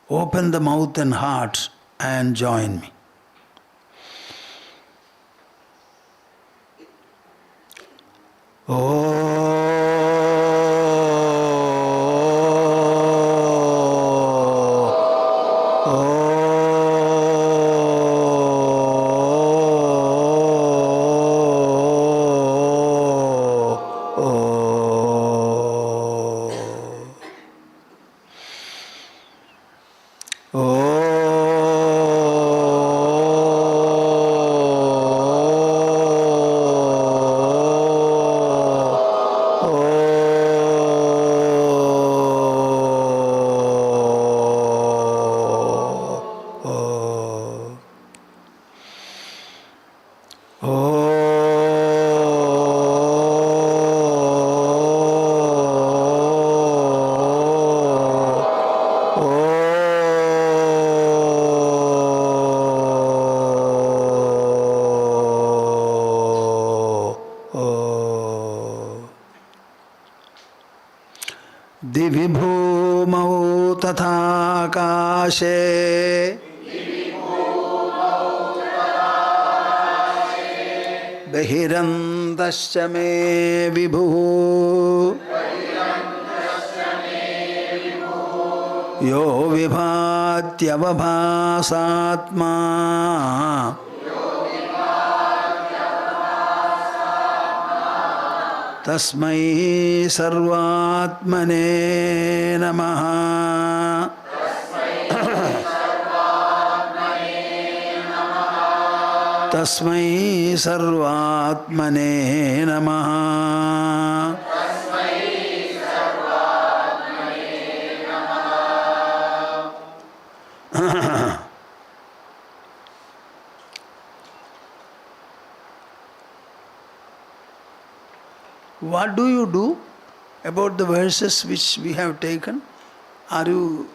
open the mouth and heart and join me. दिवि भूमौ तथाकाशे बहिरन्तश्च मे विभुः यो विभात्यवभासात्मा तस्मै सर्वात्मने नमः। तस्मै सर्वात्मने नमः। What do you do about the verses which we have taken? Are you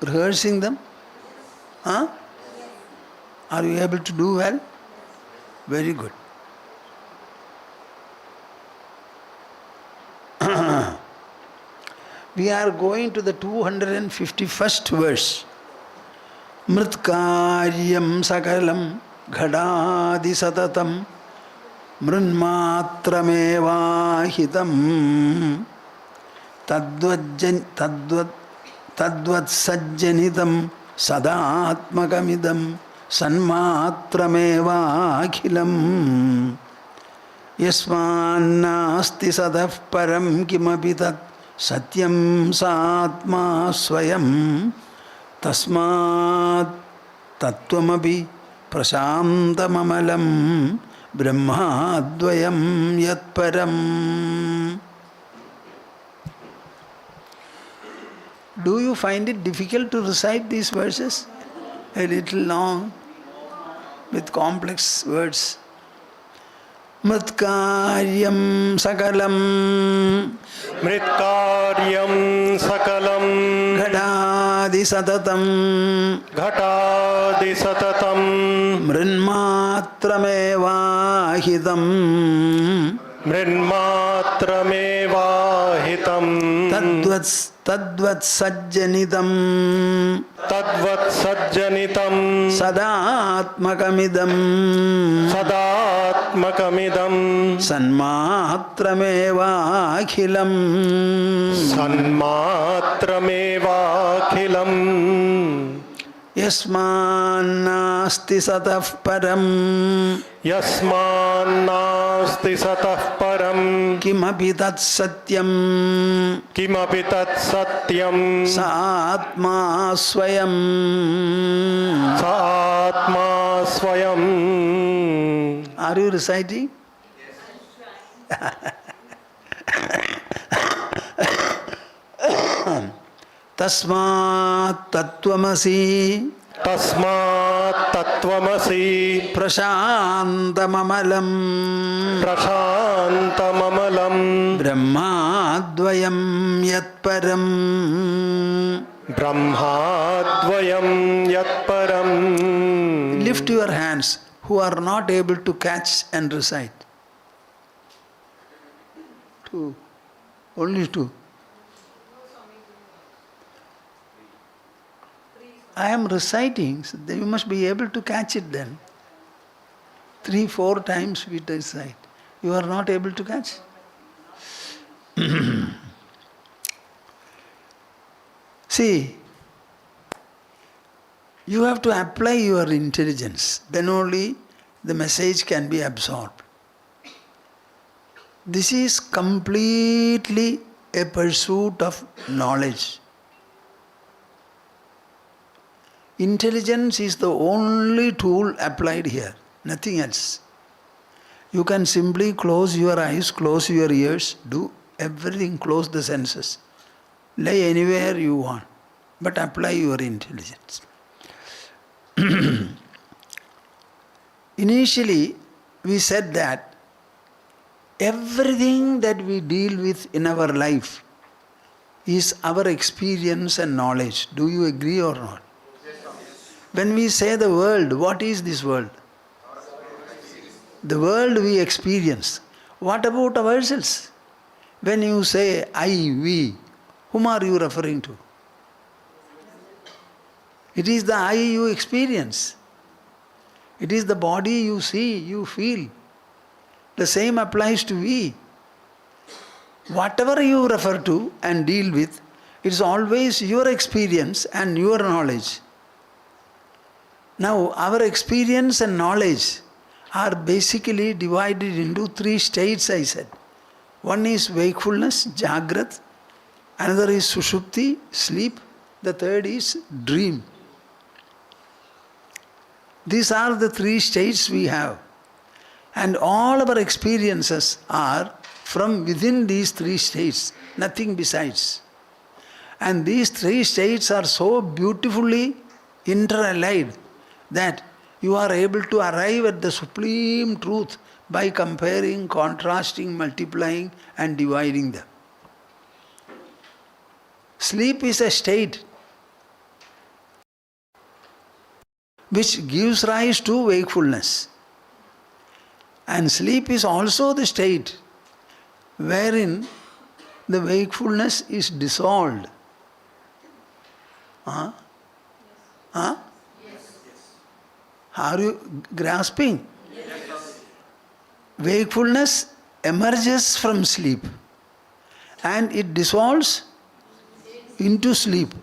rehearsing them? Huh? Are you able to do well? Very good. We are going to the 251st verse. Mritkaryam sakalam ghadadi satatam mrunmatramevahitam tadvatsajjanitam sadatmakamidam sanmatramevakhilam yasmannasti sadaf param kimapi tat satyam satma swayam tasmat tattvamapi prasantamamalam brahmadvayam yatparam. Do you find it difficult to recite these verses? A little long, with complex words. Mritkaryam sakalam Mritkaryam sakalam Ghadadi satatam Mrinmatramevahitam Mrinmatramevahitam Tadvatsajjanitam Sadatmakamidam Sanmatramevakhilam Yasmannasti sataf param Kimapi tat satyam Saatma swayam Are you reciting? Tasmat tattvamasi Prashantamamalam Brahmadvayam yatparam. Lift your hands who are not able to catch and recite. Two. Only two. I am reciting, so you must be able to catch it then. 3-4 times we recite. You are not able to catch? See, you have to apply your intelligence. Then only the message can be absorbed. This is completely a pursuit of knowledge. Intelligence is the only tool applied here, nothing else. You can simply close your eyes, close your ears, do everything, close the senses. Lay anywhere you want, but apply your intelligence. Initially, we said that everything that we deal with in our life is our experience and knowledge. Do you agree or not? When we say the world, what is this world? The world we experience. What about ourselves? When you say I, we, whom are you referring to? It is the I you experience. It is the body you see, you feel. The same applies to we. Whatever you refer to and deal with, it is always your experience and your knowledge. Now, our experience and knowledge are basically divided into 3 states, I said. One is wakefulness, Jagrat. Another is Sushupti, sleep. The third is dream. These are the 3 states we have. And all our experiences are from within these 3 states, nothing besides. And these 3 states are so beautifully interallied that you are able to arrive at the supreme truth by comparing, contrasting, multiplying and dividing them. Sleep is a state which gives rise to wakefulness. And sleep is also the state wherein the wakefulness is dissolved. Huh? Huh? Are you grasping? Yes. Wakefulness emerges from sleep and it dissolves into sleep.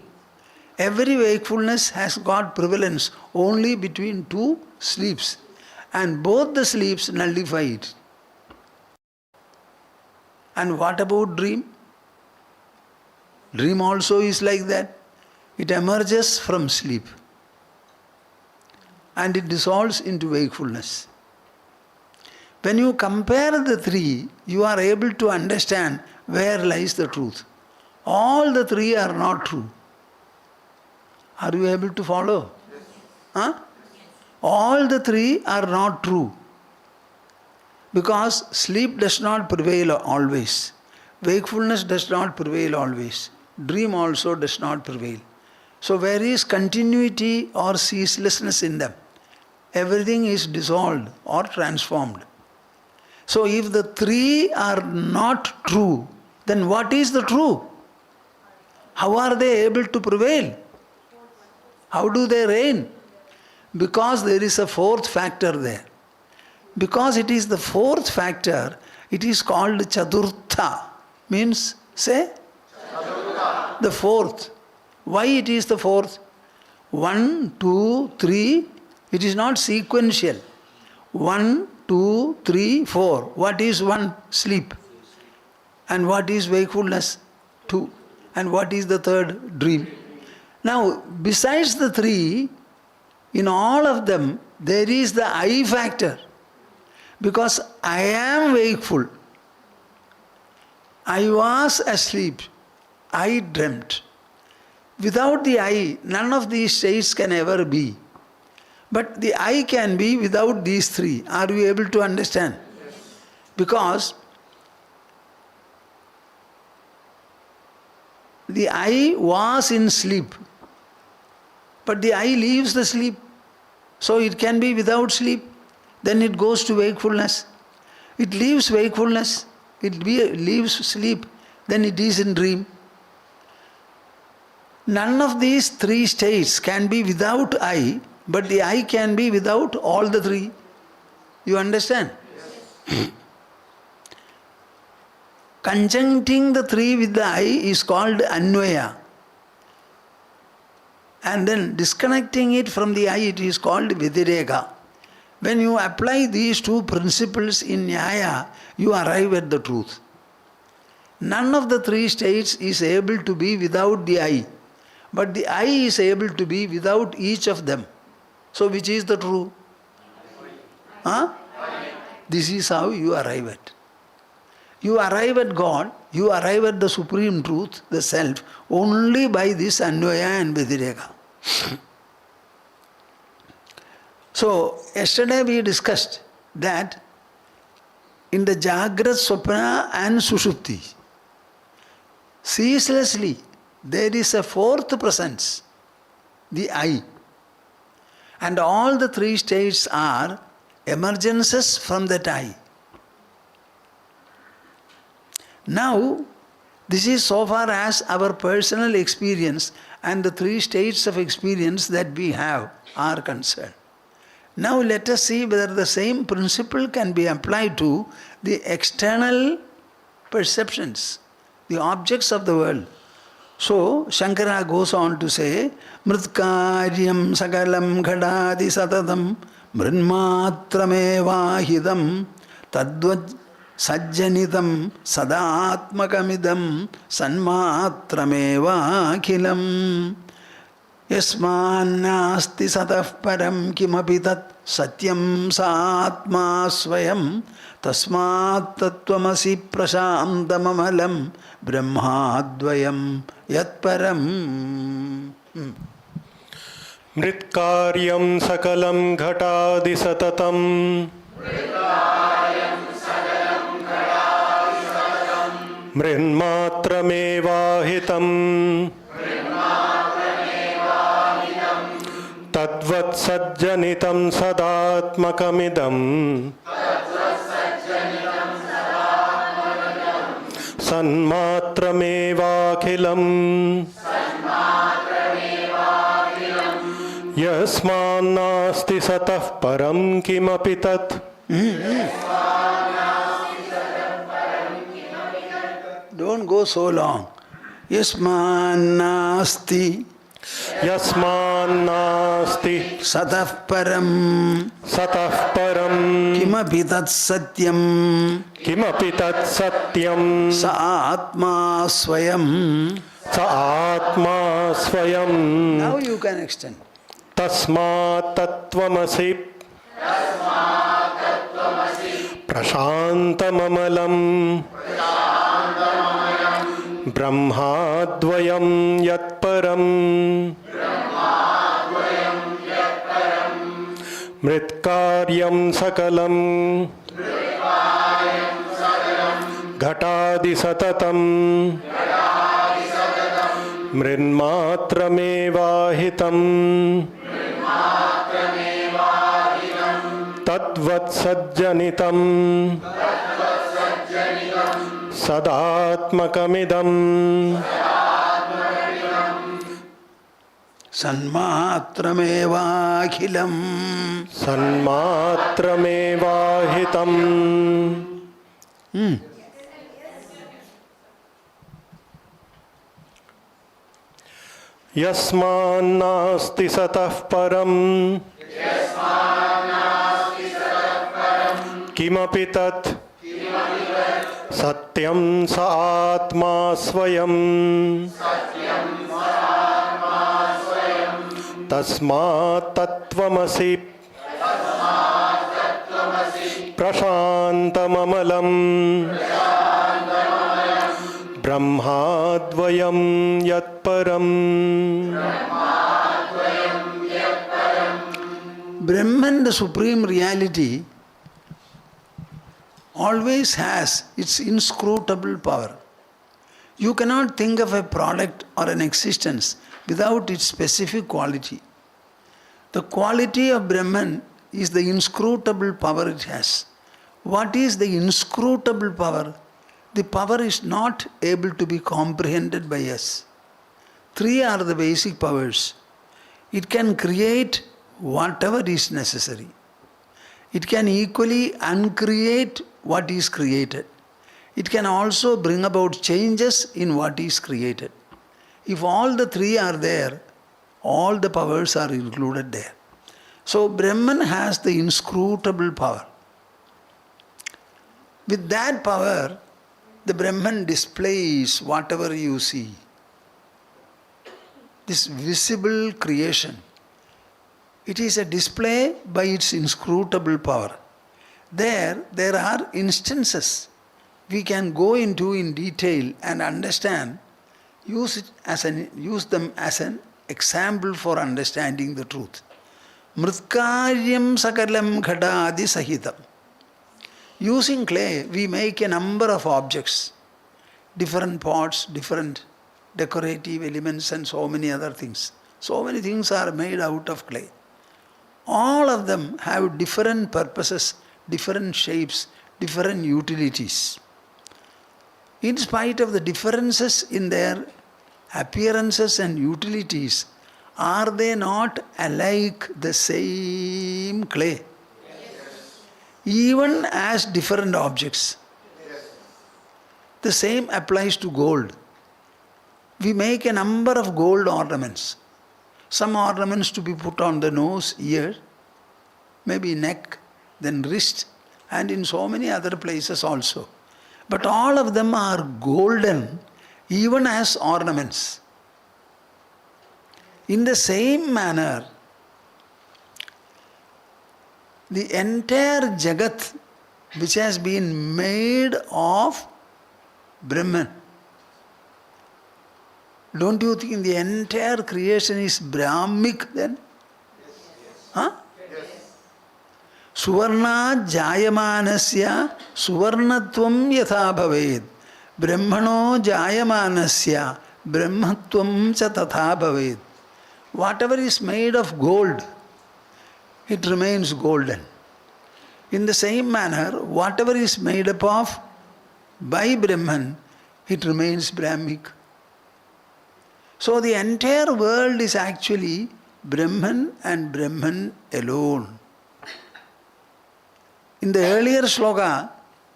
Every wakefulness has got prevalence only between 2 sleeps, and both the sleeps nullify it. And what about dream? Dream also is like that. It emerges from sleep and it dissolves into wakefulness. When you compare the 3, you are able to understand where lies the truth. All the 3 are not true. Are you able to follow? Yes. Huh? Yes. All the 3 are not true. Because sleep does not prevail always. Wakefulness does not prevail always. Dream also does not prevail. So where is continuity or ceaselessness in them? Everything is dissolved or transformed. So if the 3 are not true, then what is the true? How are they able to prevail? How do they reign? Because there is a 4th factor there. Because it is the 4th factor, it is called Chaturtha. Means, say? Chaturtha. The 4th. Why it is the 4th? 1, 2, 3. It is not sequential. 1, 2, 3, 4. What is 1? Sleep. And what is wakefulness? 2. And what is the 3rd? Dream. Now, besides the 3, in all of them, there is the I factor. Because I am wakeful. I was asleep. I dreamt. Without the I, none of these states can ever be. But the I can be without these 3. Are you able to understand? Yes. Because the I was in sleep. But the I leaves the sleep. So it can be without sleep. Then it goes to wakefulness. It leaves wakefulness. It leaves sleep. Then it is in dream. None of these three states can be without I, but the I can be without all the three. You understand? Yes. Conjuncting the three with the I is called Anvaya. And then disconnecting it from the I, it is called Vyatireka. When you apply these two principles in Nyaya, you arrive at the truth. None of the three states is able to be without the I. But the I is able to be without each of them. So which is the true? Huh? This is how you arrive at. You arrive at God, you arrive at the supreme truth, the self, only by this Anvaya and Vyatireka. So, yesterday we discussed that in the Jagrat, Swapna and Sushupti, ceaselessly there is a fourth presence, the I. And all the three states are emergences from that I. Now, this is so far as our personal experience and the three states of experience that we have are concerned. Now let us see whether the same principle can be applied to the external perceptions, the objects of the world. So, Shankara goes on to say, Mritkaryam sagalam ghadadi satatam mrinmatramevahidam tadvad sajjanitam sadatmakamidam sanmatramevakhilam yasmannasti satah param kimapi tat satyam saatma svayam tasmat tattvamasi prashantamamalam brahmadvayam yatparam. Mritkaryam sakalam ghatadi satatam mrinmatramevahitam tadvat sajjanitam sadatmakamidam sanmatramevakhilam yasmannasti satah param kimapi tat. Don't go so long. Yasmannasti satah param kimapi tat satyam sa atma swayam. Now you can extend. Tasmat tattvamasi prashantamamalam brahmadvayam yatparam mritkaryam sakalam ghatadi satatam mrinmatramevahitam tadvat sajjanitam sadatmakamidam sanmatramevahitam. Yasmannasti satah param kimapi tat satyam sa atma svayam tasmat tattvamasi prashantamamalam brahmadvayam yatparam. Brahman, the supreme reality, always has its inscrutable power. You cannot think of a product or an existence without its specific quality. The quality of Brahman is the inscrutable power it has. What is the inscrutable power? The power is not able to be comprehended by us. Three are the basic powers. It can create whatever is necessary. It can equally uncreate what is created. It can also bring about changes in what is created. If all the three are there, all the powers are included there. So Brahman has the inscrutable power. With that power, the Brahman displays whatever you see. This visible creation, it is a display by its inscrutable power. There are instances we can go into in detail and understand, use them as an example for understanding the truth. Mritkaryam sakalam ghadadi sahitam. Using clay, we make a number of objects, different pots, different decorative elements and so many other things. So many things are made out of clay. All of them have different purposes, different shapes, different utilities. In spite of the differences in their appearances and utilities, are they not alike the same clay? Yes. Even as different objects. Yes. The same applies to gold. We make a number of gold ornaments. Some ornaments to be put on the nose, ear, maybe neck, then wrist, and in so many other places also. But all of them are golden, even as ornaments. In the same manner, the entire Jagat, which has been made of Brahman, don't you think the entire creation is Brahmic then? Yes. Huh? Yes. Suvarna jayamanasya suvarnatvam yatha bhaved. Brahmano jayamanasya brahmatvam cha tatha bhaved. Whatever is made of gold, it remains golden. In the same manner, whatever is made up of by Brahman, it remains Brahmic. So the entire world is actually Brahman and Brahman alone. In the earlier shloka,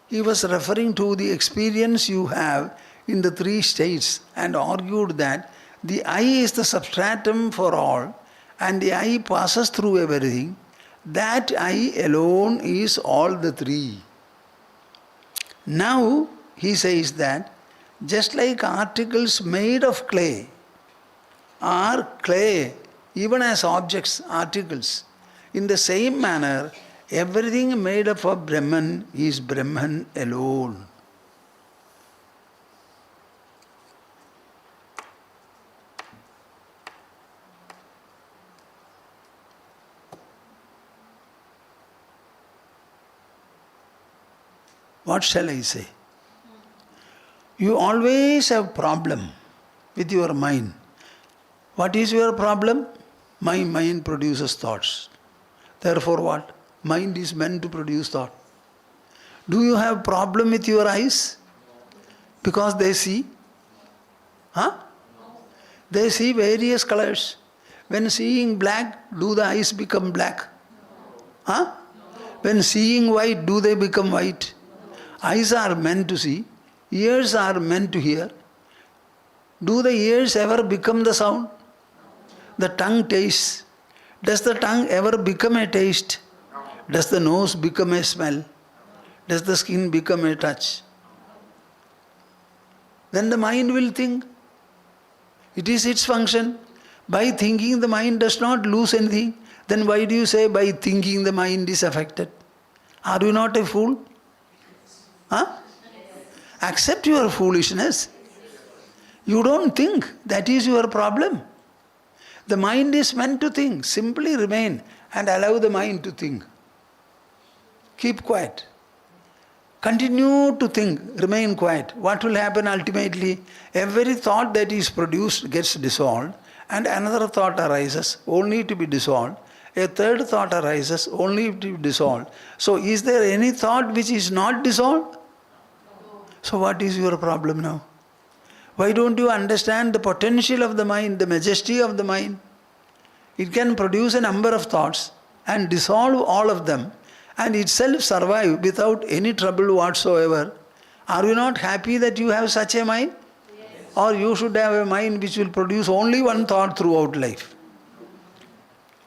he was referring to the experience you have in the three states and argued that the I is the substratum for all and the I passes through everything. That I alone is all the three. Now he says that just like articles made of clay are clay even as objects, articles, in the same manner everything made up of Brahman is Brahman alone. What shall I say? You always have problem with your mind. What is your problem? My mind produces thoughts. Therefore what? Mind is meant to produce thought. Do you have problem with your eyes? Because they see? Huh? They see various colors. When seeing black, do the eyes become black? Huh? When seeing white, do they become white? Eyes are meant to see, ears are meant to hear. Do the ears ever become the sound? The tongue tastes. Does the tongue ever become a taste? Does the nose become a smell? Does the skin become a touch? Then the mind will think. It is its function. By thinking the mind does not lose anything. Then why do you say by thinking the mind is affected? Are you not a fool? Huh? Accept your foolishness. You don't think. That is your problem. The mind is meant to think. Simply remain and allow the mind to think. Keep quiet. Continue to think. Remain quiet. What will happen ultimately? Every thought that is produced gets dissolved and another thought arises only to be dissolved. A third thought arises only to be dissolved. So is there any thought which is not dissolved? So what is your problem now? Why don't you understand the potential of the mind, the majesty of the mind? It can produce a number of thoughts and dissolve all of them and itself survive without any trouble whatsoever. Are you not happy that you have such a mind? Yes. Or you should have a mind which will produce only one thought throughout life?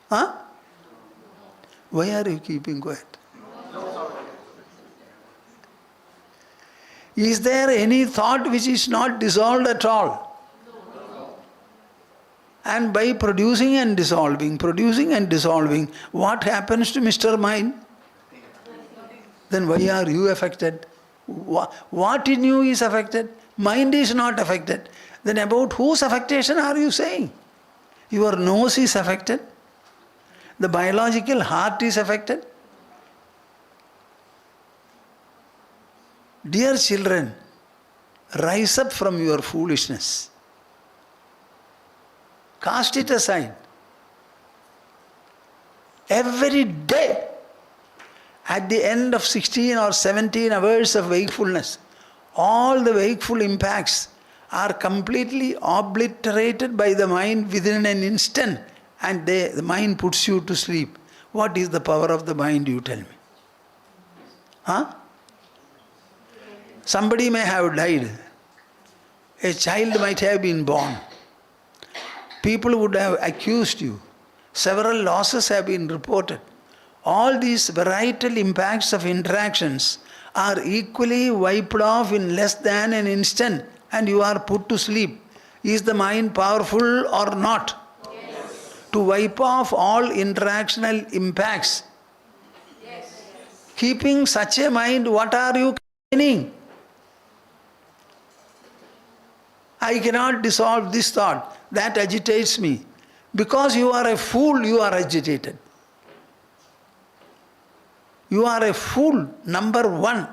Huh? Why are you keeping quiet? Is there any thought which is not dissolved at all? And by producing and dissolving, what happens to Mr. Mind? Then why are you affected? What in you is affected? Mind is not affected. Then about whose affectation are you saying? Your nose is affected? The biological heart is affected? Dear children, rise up from your foolishness. Cast it aside. Every day, at the end of 16 or 17 hours of wakefulness, all the wakeful impacts are completely obliterated by the mind within an instant, and the mind puts you to sleep. What is the power of the mind, you tell me? Huh? Somebody may have died. A child might have been born. People would have accused you. Several losses have been reported. All these varietal impacts of interactions are equally wiped off in less than an instant and you are put to sleep. Is the mind powerful or not? Yes. To wipe off all interactional impacts. Yes. Keeping such a mind, what are you gaining? I cannot dissolve this thought. That agitates me. Because you are a fool, you are agitated. You are a fool, number one.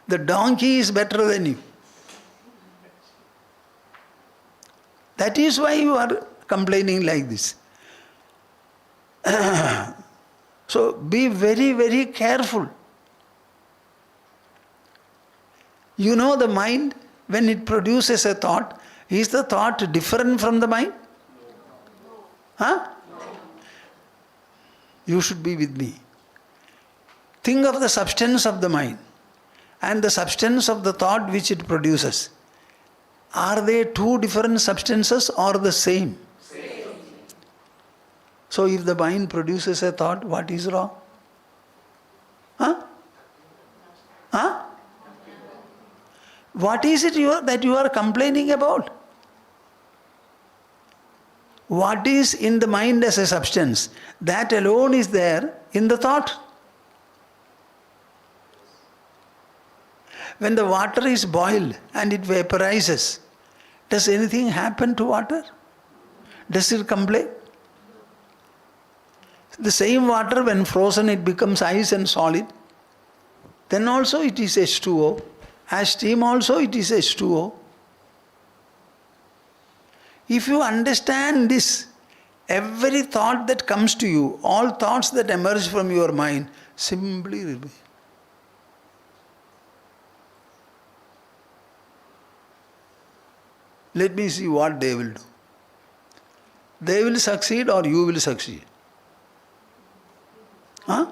The donkey is better than you. That is why you are complaining like this. So be very, very careful. You know the mind, when it produces a thought, is the thought different from the mind? Huh? You should be with me. Think of the substance of the mind and the substance of the thought which it produces. Are they two different substances or the same? Same. So if the mind produces a thought, what is wrong? Huh? Huh? What is it that you are complaining about? What is in the mind as a substance? That alone is there in the thought. When the water is boiled and it vaporizes, does anything happen to water? Does it complain? The same water, when frozen, it becomes ice and solid. Then also it is H2O. As steam also it is H2O. If you understand this, every thought that comes to you, all thoughts that emerge from your mind, simply remain. Let me see what they will do. They will succeed or you will succeed. Huh?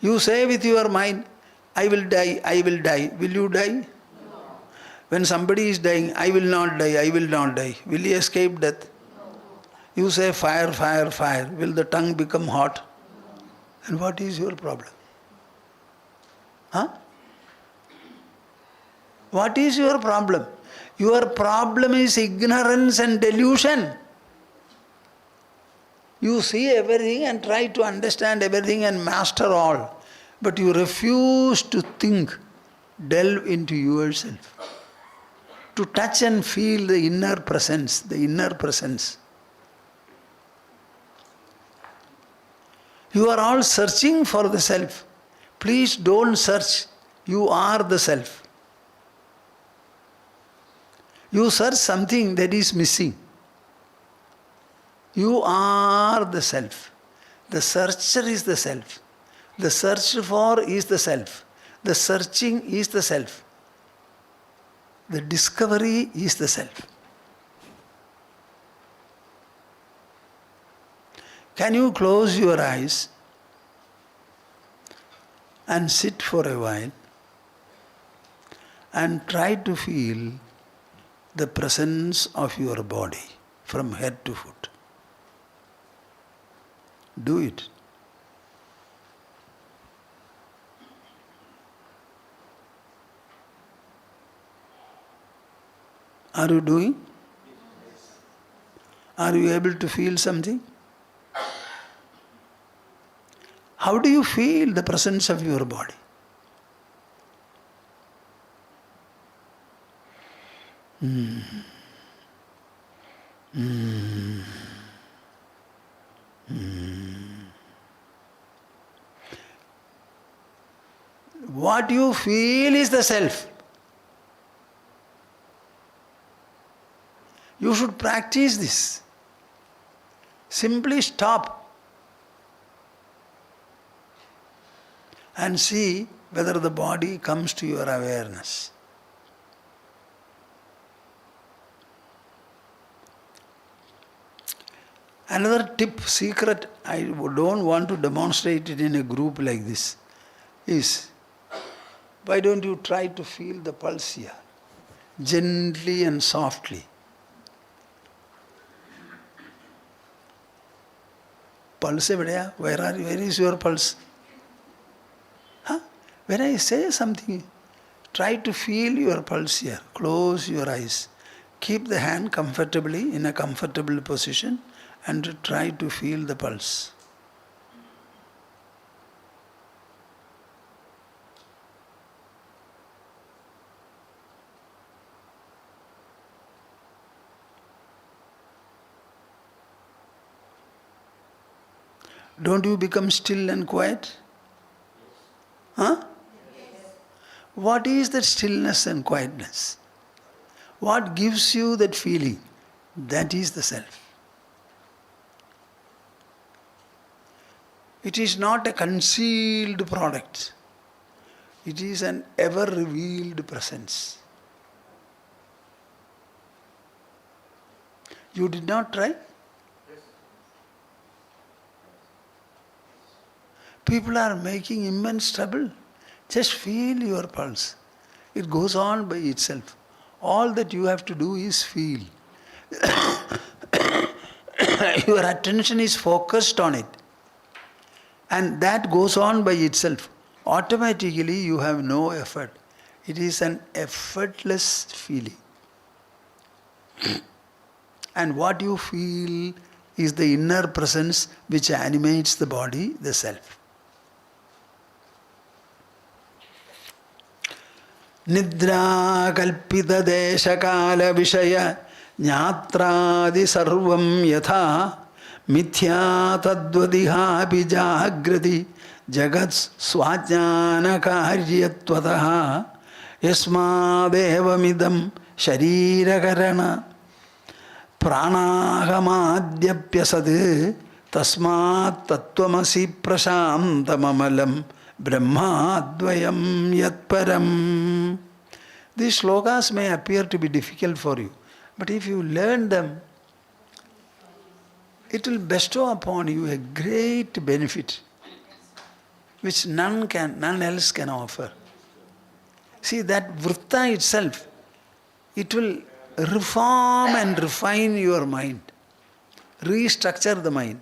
You say with your mind, I will die, I will die. Will you die? No. When somebody is dying, I will not die, I will not die. Will he escape death? No. You say fire, fire, fire. Will the tongue become hot? No. And what is your problem? Huh? What is your problem? Your problem is ignorance and delusion. You see everything and try to understand everything and master all. But you refuse to think, delve into yourself. To touch and feel the inner presence, the inner presence. You are all searching for the self. Please don't search. You are the self. You search something that is missing. You are the self. The searcher is the self. The searched for is the self. The searching is the self. The discovery is the self. Can you close your eyes and sit for a while and try to feel the presence of your body from head to foot? Do it. Are you doing? Are you able to feel something? How do you feel the presence of your body? What you feel is the self. You should practice this. Simply stop and see whether the body comes to your awareness. Another tip, secret, I don't want to demonstrate it in a group like this, is why don't you try to feel the pulse here, gently and softly. Pulse evidaya? Where is your pulse? Huh? When I say something, try to feel your pulse here. Close your eyes. Keep the hand comfortably in a comfortable position and try to feel the pulse. Don't you become still and quiet? Huh? What is that stillness and quietness? What gives you that feeling? That is the self. It is not a concealed product. It is an ever-revealed presence. You did not try? People are making immense trouble. Just feel your pulse. It goes on by itself. All that you have to do is feel. Your attention is focused on it. And that goes on by itself. Automatically you have no effort. It is an effortless feeling. And what you feel is the inner presence which animates the body, the self. Nidra kalpita desha kala vishaya jnatradi sarvam yatha mithya tadvadiha bijagrati jagat swajnana karyatvataha yasmadevamidam sharirakarana pranahamadhyapyasad tasmat tattvamasi prashantamamalam Brahmadvayam yatparam. These shlokas may appear to be difficult for you, but if you learn them, it will bestow upon you a great benefit which none else can offer. See, that vritta itself, it will reform and refine your mind, restructure the mind.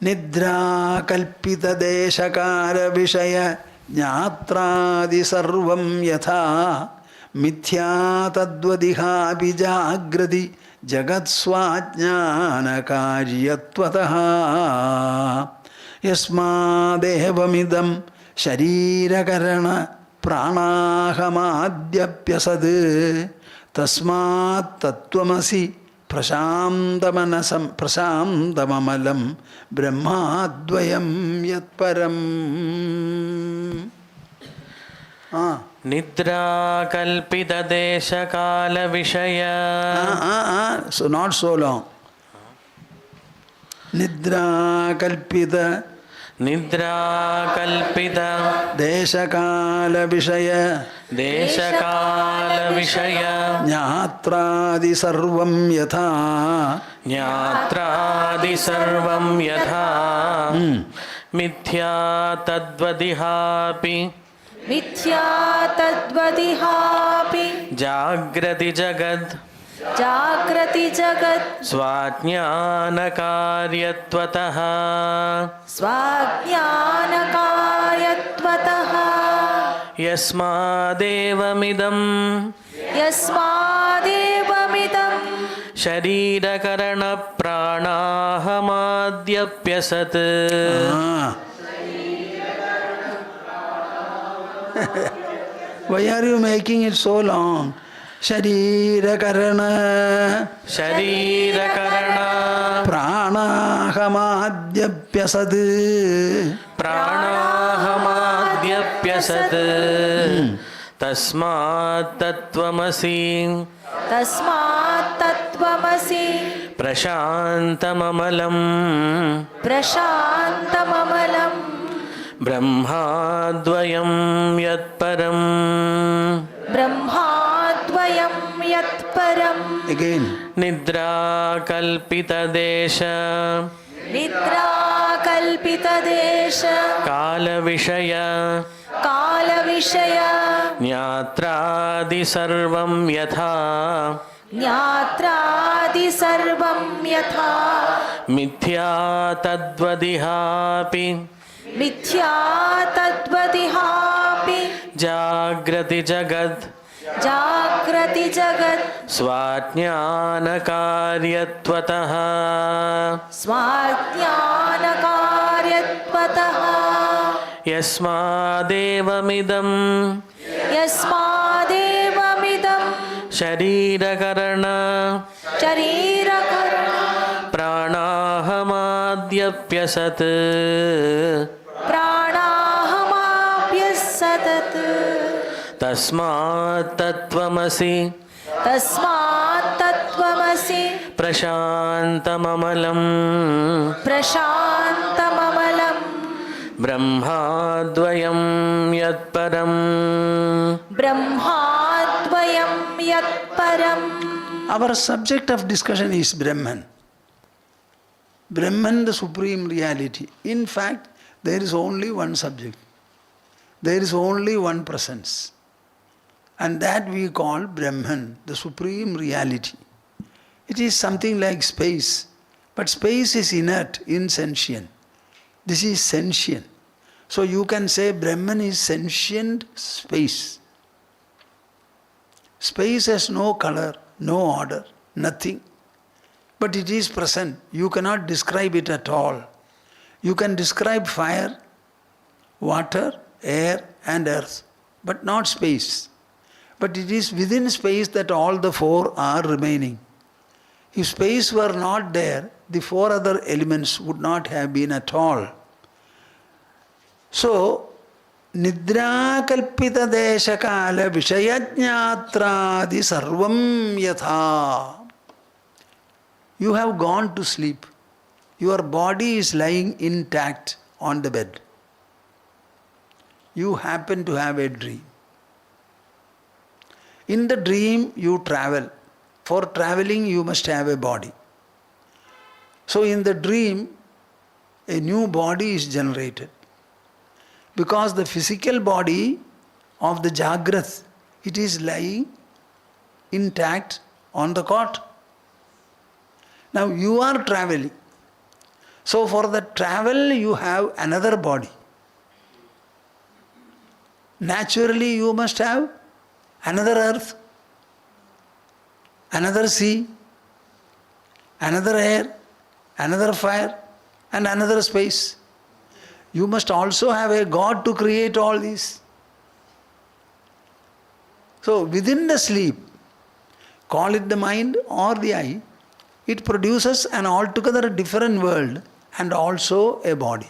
Nidra kalpita deshakara vishaya jnatradi sarvam yatha mithya tadvadiha bijagradi jagat swajnana karyatvataha yasmadevamidam sharirakarana pranahamadhyapyasad tasmat tattvamasi prashantamamalam brahmadvayam yatparam. Nidra kalpita desha kala vishaya. So not so long. Nidra kalpita निद्राकल्पिता देशकाल विषय देशकालविषय ज्ञात्रादि सर्वं यथा ज्ञात्रादि सर्वं यथा मिथ्या तद्वदिहापि मिथ्या तद्वदिहापि जाग्रति जगत् जाग्रति जगत् स्वाज्ञानकार्यत्वतः स्वाज्ञानकार्यत्वतः यस्मादेवमिदं यस्मादेवमिदं शरीरकरणप्राणाहमाद्यप्यसत् Why are you making it so long? Sharira karana pranahamadhyapyasad प्राणाहमाद्यप्यसत् तस्मात् तत्त्वमसि तस्मात् तत्त्वमसि प्रशान्तममलम् प्रशान्तममलं ब्रह्माद्वयं यत्परम् ब्रह्माद्वयं यत्परम् Again. निद्राकल्पितदेश निद्राकल्पितदेश कालविषय कालविषय ज्ञात्रादि सर्वं यथा ज्ञात्रादि सर्वं यथा मिथ्या तद्वदिहापि मिथ्या तद्वदिहापि जाग्रति जगत् जाग्रति जगत् स्वाज्ञानकार्यत्वतः स्वाज्ञानकार्यत्वतः यस्मादेवमिदं यस्मादेवमिदं शरीरकरण शरीरकरण प्राणाहमाद्यप्यसत् प्राणाहमाप्यसत् तस्मात् तत्त्वमसि तस्मात् तत्त्वमसि प्रशान्तममलं प्रशान्तममलं ब्रह्माद्वयं यत्परम् ब्रह्माद्वयं यत्परम्. Our subject of discussion is Brahman. Brahman, the supreme reality. In fact, there is only one subject. There is only one presence. And that we call Brahman, the supreme reality. It is something like space. But space is inert, insentient. This is sentient. So you can say Brahman is sentient space. Space has no color, no order, nothing. But it is present. You cannot describe it at all. You can describe fire, water, air and earth, but not space. But it is within space that all the four are remaining. If space were not there, the four other elements would not have been at all. So, Nidra kalpita desha kala vishayajñatradi sarvam yatha. You have gone to sleep. Your body is lying intact on the bed. You happen to have a dream. In the dream, you travel. For traveling, you must have a body. So in the dream, a new body is generated. Because the physical body of the Jagrat, it is lying intact on the cot. Now you are traveling. So for the travel, you have another body. Naturally, you must have another earth, another sea, another air, another fire, and another space. You must also have a God to create all these. So within the sleep, call it the mind or the eye, it produces an altogether different world and also a body.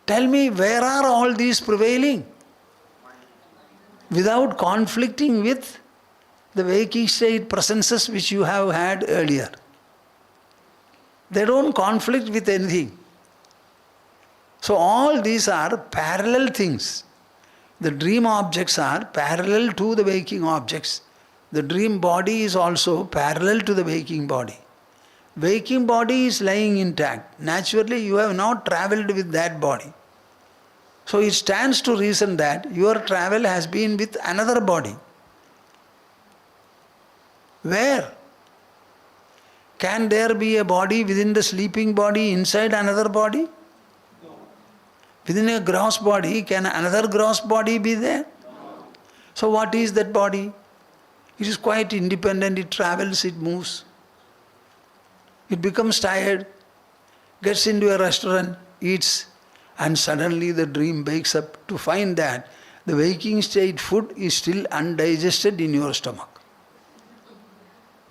Tell me, where are all these prevailing? Without conflicting with the waking state presences which you have had earlier. They don't conflict with anything. So all these are parallel things. The dream objects are parallel to the waking objects. The dream body is also parallel to the waking body. Waking body is lying intact. Naturally, you have not travelled with that body. So it stands to reason that your travel has been with another body. Where? Can there be a body within the sleeping body inside another body? No. Within a gross body, can another gross body be there? No. So what is that body? It is quite independent, it travels, it moves. It becomes tired, gets into a restaurant, eats, and suddenly the dream wakes up to find that the waking state food is still undigested in your stomach.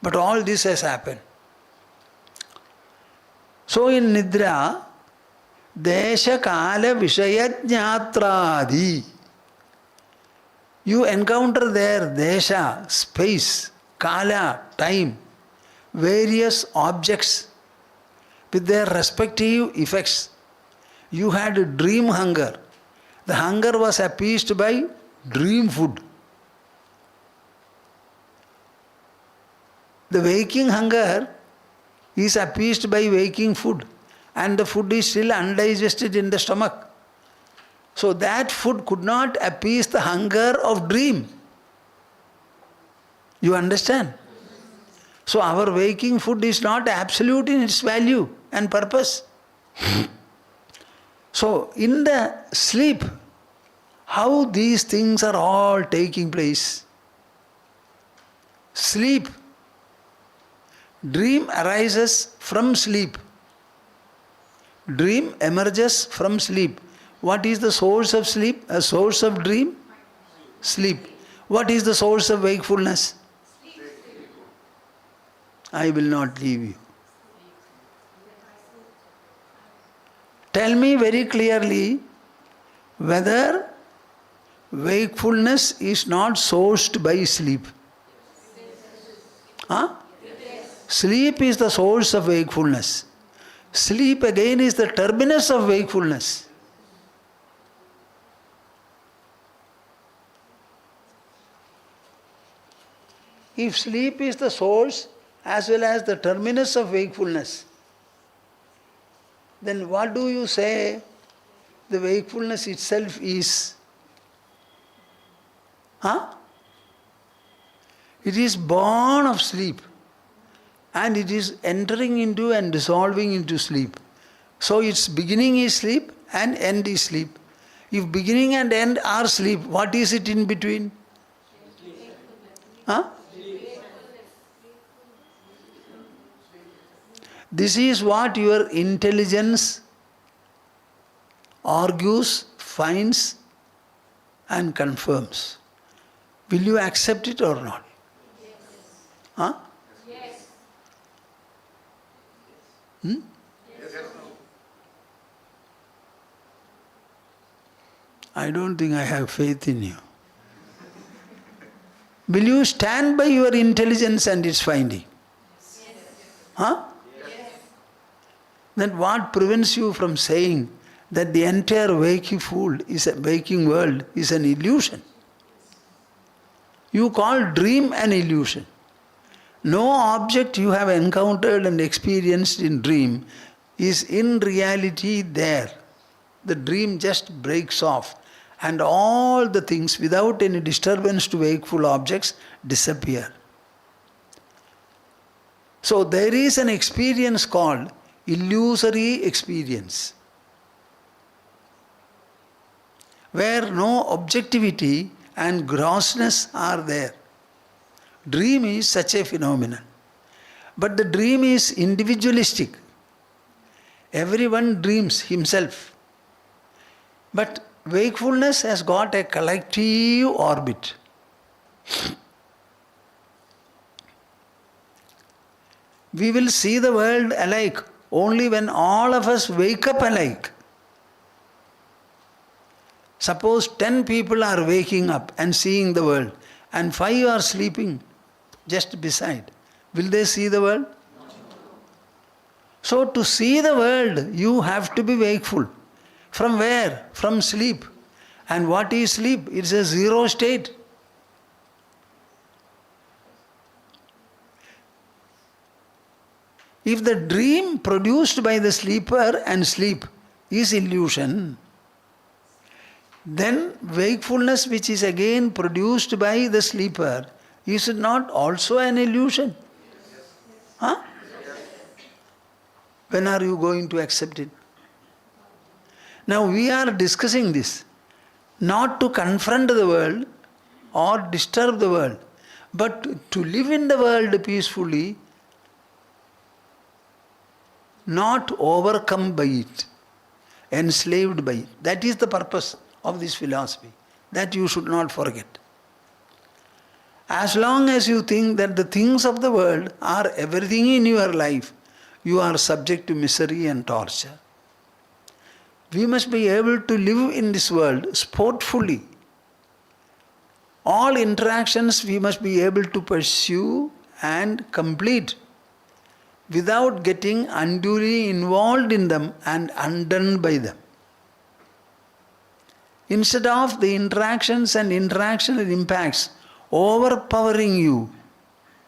But all this has happened. So in Nidra, Desha Kala Vishaya Jnatradi. You encounter there Desha, space, Kala, time, various objects with their respective effects. You had a dream hunger. The hunger was appeased by dream food. The waking hunger is appeased by waking food, and the food is still undigested in the stomach. So that food could not appease the hunger of dream. You understand? So our waking food is not absolute in its value and purpose. So in the sleep, how these things are all taking place? Sleep. Dream arises from sleep. Dream emerges from sleep. What is the source of sleep? A source of dream? Sleep. What is the source of wakefulness? I will not leave you. Tell me very clearly whether wakefulness is not sourced by sleep. Huh? Sleep is the source of wakefulness. Sleep again is the terminus of wakefulness. If sleep is the source as well as the terminus of wakefulness, then what do you say the wakefulness itself is? Huh? It is born of sleep. And it is entering into and dissolving into sleep. So its beginning is sleep and end is sleep. If beginning and end are sleep, what is it in between? Huh? This is what your intelligence argues, finds and confirms. Will you accept it or not? Huh? I don't think I have faith in you. Will you stand by your intelligence and its finding? Yes. Huh? Yes. Then what prevents you from saying that the entire waking world is an illusion? You call dream an illusion. No object you have encountered and experienced in dream is in reality there. The dream just breaks off and all the things without any disturbance to wakeful objects disappear. So there is an experience called illusory experience, where no objectivity and grossness are there. Dream is such a phenomenon. But the dream is individualistic. Everyone dreams himself. But wakefulness has got a collective orbit. We will see the world alike only when all of us wake up alike. Suppose 10 people are waking up and seeing the world, and 5 are sleeping just beside. Will they see the world? So to see the world, you have to be wakeful. From where? From sleep. And what is sleep? It's a zero state. If the dream produced by the sleeper and sleep is illusion, then wakefulness which is again produced by the sleeper is not also an illusion? Huh? When are you going to accept it? Now we are discussing this not to confront the world or disturb the world, but to live in the world peacefully, not overcome by it, enslaved by it. That is the purpose of this philosophy. That you should not forget. As long as you think that the things of the world are everything in your life, you are subject to misery and torture. We must be able to live in this world sportfully. All interactions we must be able to pursue and complete without getting unduly involved in them and undone by them. Instead of the interactions and interactional impacts overpowering you,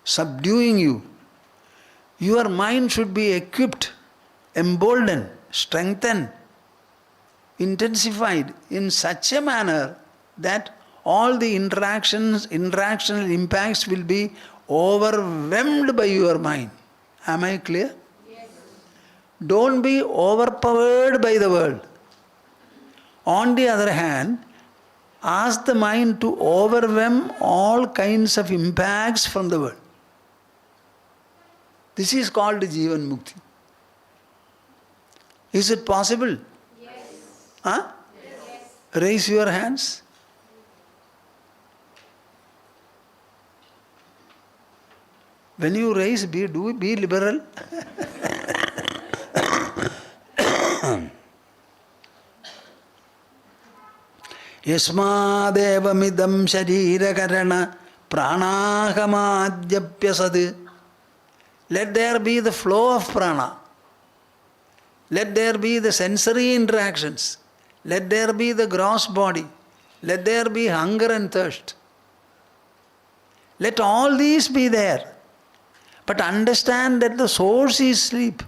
subduing you, your mind should be equipped, emboldened, strengthened, intensified in such a manner that all the interactional impacts will be overwhelmed by your mind. Am I clear? Yes. Don't be overpowered by the world. On the other hand, ask the mind to overwhelm all kinds of impacts from the world. This is called Jivan Mukti. Is it possible? Yes. Huh? Yes. Raise your hands. When you raise, be liberal. Yasmadevamidam sharirakarana pranahamadhyapyasad. Let there be the flow of prana. Let there be the sensory interactions. Let there be the gross body. Let there be hunger and thirst. Let all these be there. But understand that the source is sleep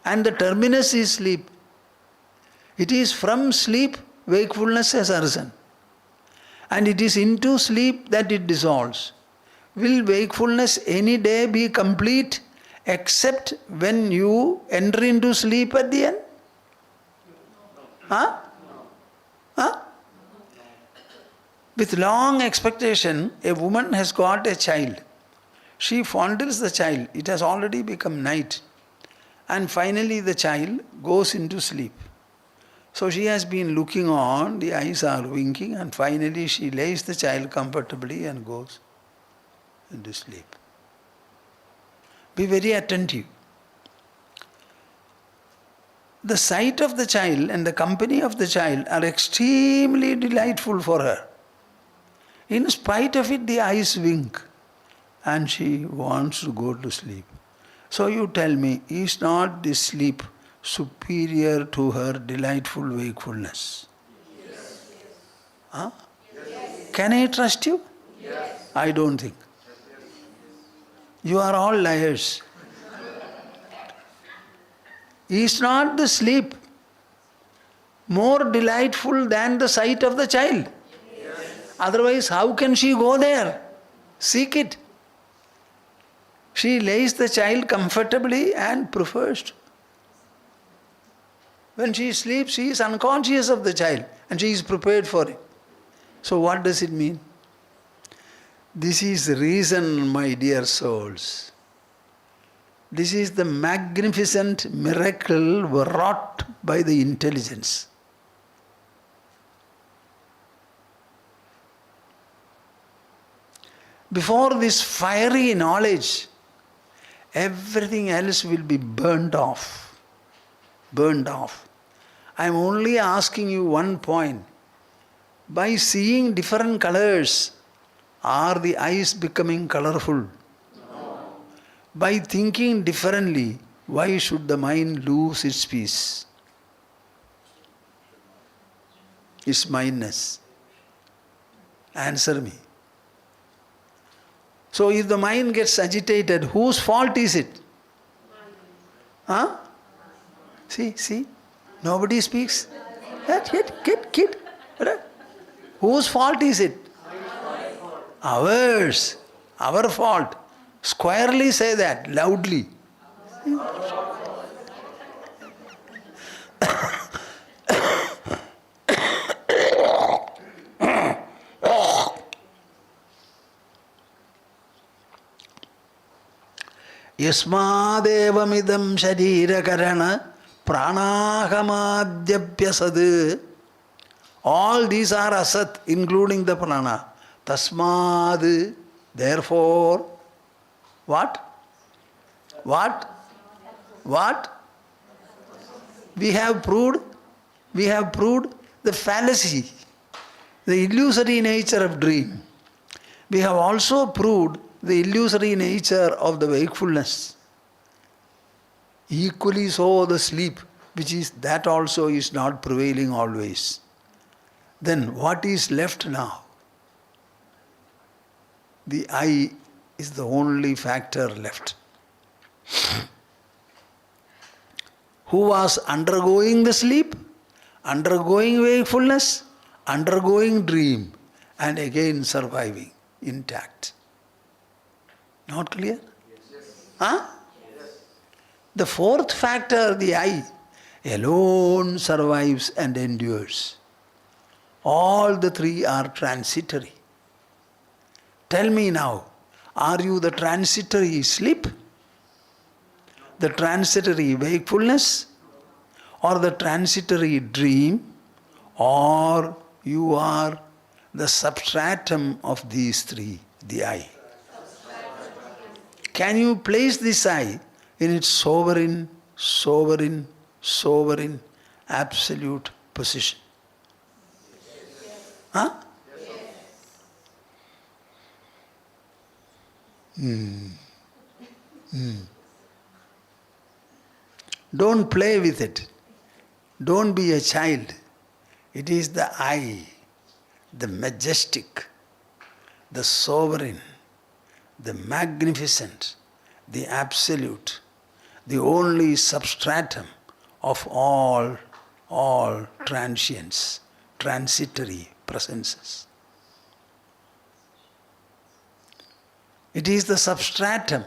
and the terminus is sleep. It is from sleep wakefulness has arisen. And it is into sleep that it dissolves. Will wakefulness any day be complete except when you enter into sleep at the end? Huh? Huh? With long expectation, a woman has got a child. She fondles the child. It has already become night. And finally the child goes into sleep. So she has been looking on, the eyes are winking, and finally she lays the child comfortably and goes into sleep. Be very attentive. The sight of the child and the company of the child are extremely delightful for her. In spite of it, the eyes wink and she wants to go to sleep. So you tell me, is not this sleep superior to her delightful wakefulness? Yes. Huh? Yes. Can I trust you? Yes. I don't think. You are all liars. Is not the sleep more delightful than the sight of the child? Yes. Otherwise, how can she go there? Seek it. She lays the child comfortably and prefers to. When she sleeps, she is unconscious of the child and she is prepared for it. So what does it mean? This is reason, my dear souls. This is the magnificent miracle wrought by the intelligence. Before this fiery knowledge, everything else will be burned off. Burned off. I am only asking you one point. By seeing different colors, are the eyes becoming colorful? No. By thinking differently, why should the mind lose its peace? its mindness? Answer me. So if the mind gets agitated, whose fault is it? Huh? See? Nobody speaks. Kid. Whose fault is it? Ours. Our fault. Squarely say that, loudly. Yasmadevamidam sharirakarana pranahamadhyapyasad. All these are asat, including the prana. Tasmad, therefore, what? We have proved the fallacy, the illusory nature of dream. We have also proved the illusory nature of the wakefulness. Equally so the sleep, which is that also is not prevailing always. Then what is left now? The I is the only factor left. Who was undergoing the sleep, undergoing wakefulness, undergoing dream, and again surviving intact. Not clear? Huh? The fourth factor, the I, alone survives and endures. All the three are transitory. Tell me now, are you the transitory sleep, the transitory wakefulness, or the transitory dream, or you are the substratum of these three, the I? Can you place this I in its sovereign, absolute position? Huh? Don't play with it. Don't be a child. It is the I, the majestic, the sovereign, the magnificent, the absolute, the only substratum of all transients, transitory presences. It is the substratum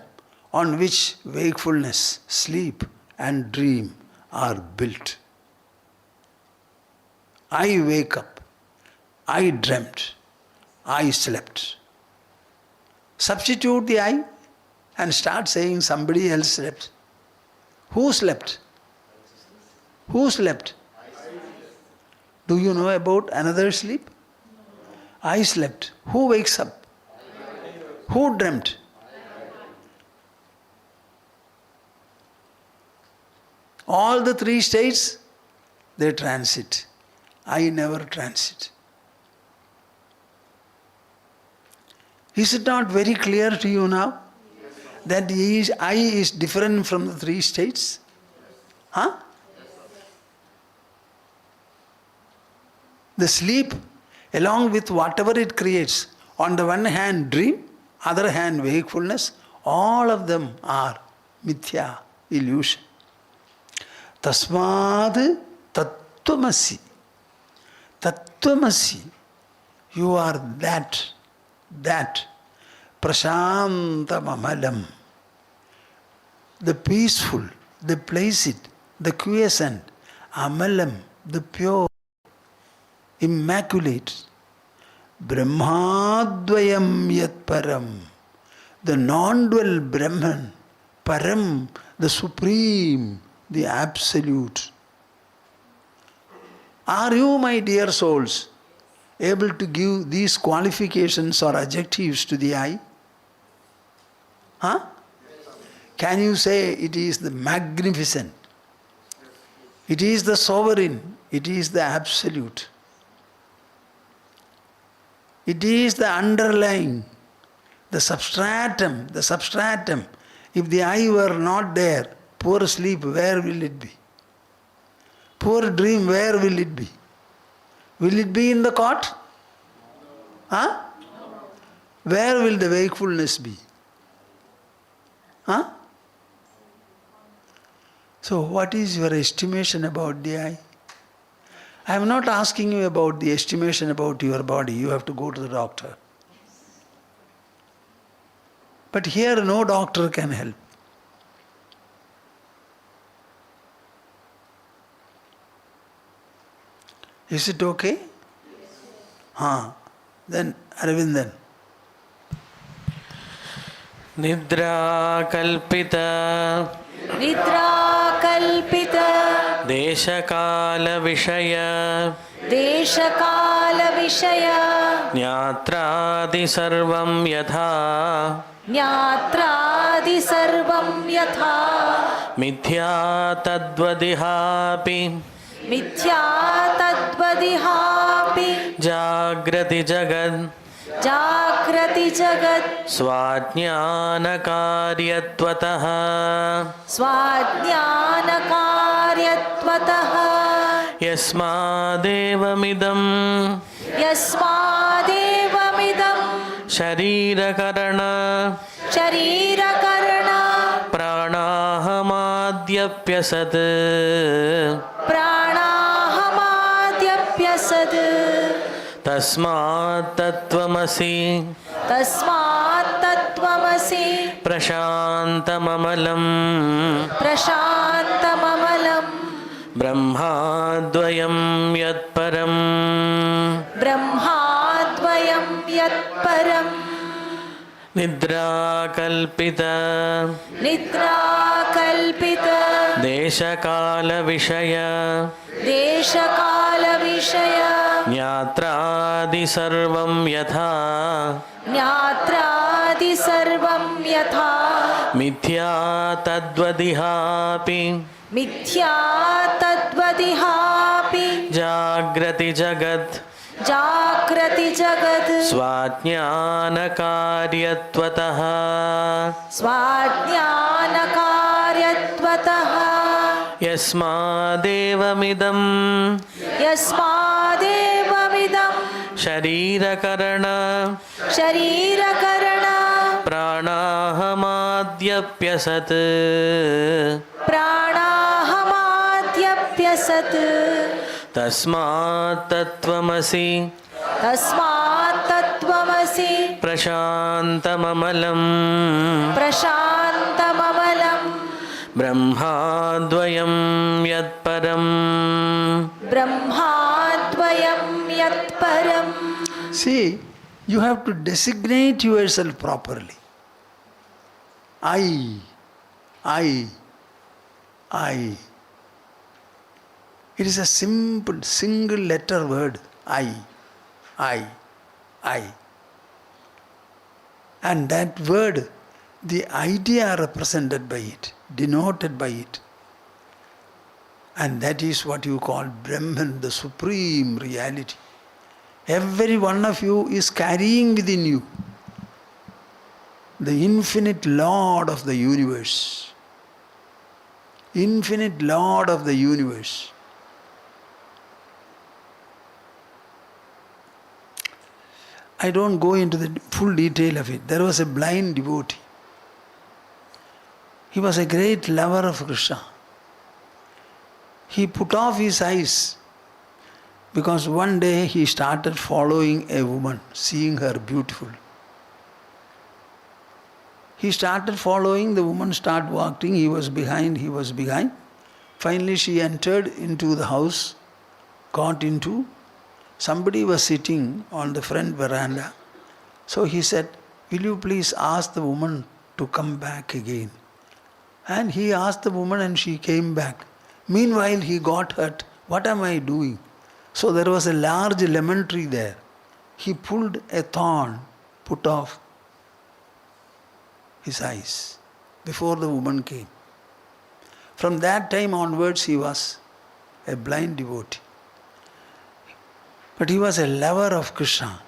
on which wakefulness, sleep and dream are built. I wake up, I dreamt, I slept. Substitute the I and start saying somebody else slept. Who slept? Who slept? Do you know about another sleep? I slept. Who wakes up? Who dreamt? All the three states, they transit. I never transit. Is it not very clear to you now that I is different from the three states? Huh? The sleep, along with whatever it creates, on the one hand dream, other hand wakefulness, all of them are mithya, illusion. Tasmad tattvamasi. Tattvamasi. You are that prashantamamalam, the peaceful, the placid, the quiescent, amalam, the pure, immaculate, brahmadvayam yat param, the non-dual Brahman, param, the supreme, the absolute. Are you, my dear souls, able to give these qualifications or adjectives to the I? Huh? Can you say it is the magnificent? It is the sovereign. It is the absolute. It is the underlying, the substratum. If the I were not there, poor sleep, where will it be? Poor dream, where will it be? Will it be in the court? Huh? Where will the wakefulness be? Huh? So what is your estimation about the I? I am not asking you about the estimation about your body. You have to go to the doctor. But here no doctor can help. Is it okay? Then Aravindan. Nidra kalpita Nidra kalpita Deshakala Vishaya Deshakala Vishaya Nyatradi Sarvam Yatha Nyatradi Sarvam Yatha Mithya Tadvadihapi Mithya Tadvadihapi Jagrati Jagad Jagrati Jagat Swajnana Karyatvatah Swadhyana Karyatvatah Yasmadevamidam Yasmadevamidam Sharirakarana Sharirakarana Pranahamadhyapyasat Pranahamadhyapyasad Tasmat Tattvamasi Tasmat Tattvamasi Prashantamamalam Prashantamamalam Brahmadvayam Yatparam Brahmadvayam Yatparam Nidra Kalpita Nidra Kalpita Deshakala Vishaya Deshakala Vishaya Nyatradi Sarvam Yatha Nyatradi Sarvam Yatha Mithya Tadvadihapi Mithya Tadvadihapi Jagrati Jagat Jagrati Jagat Swajnana Karyatvatah Swadhyana Karyatvatah Yasmadevamidam Yasmadevamidam Sharirakarana Sharirakarana Pranahamadhyapyasat Pranahamadhyapyasat Tasmat Tattvamasi Tasmat Tattvamasi Prashantamamalam Prashantamamalam Brahmadvayam Yatparam Brahmadvayam Yatparam. See, you have to designate yourself properly. I. It is a simple, single letter word. I. And that word, the idea represented by it, denoted by it. And that is what you call Brahman, the supreme reality. Every one of you is carrying within you the infinite Lord of the universe. Infinite Lord of the universe. I don't go into the full detail of it. There was a blind devotee. He was a great lover of Krishna. He put off his eyes because one day he started following a woman, seeing her beautiful. He started following, the woman started walking, he was behind. Finally she entered into the house, got into. Somebody was sitting on the front veranda. So he said, "Will you please ask the woman to come back again?" And he asked the woman and she came back. Meanwhile he got hurt. What am I doing? So there was a large lemon tree there. He pulled a thorn, put off his eyes before the woman came. From that time onwards he was a blind devotee. But he was a lover of Krishna.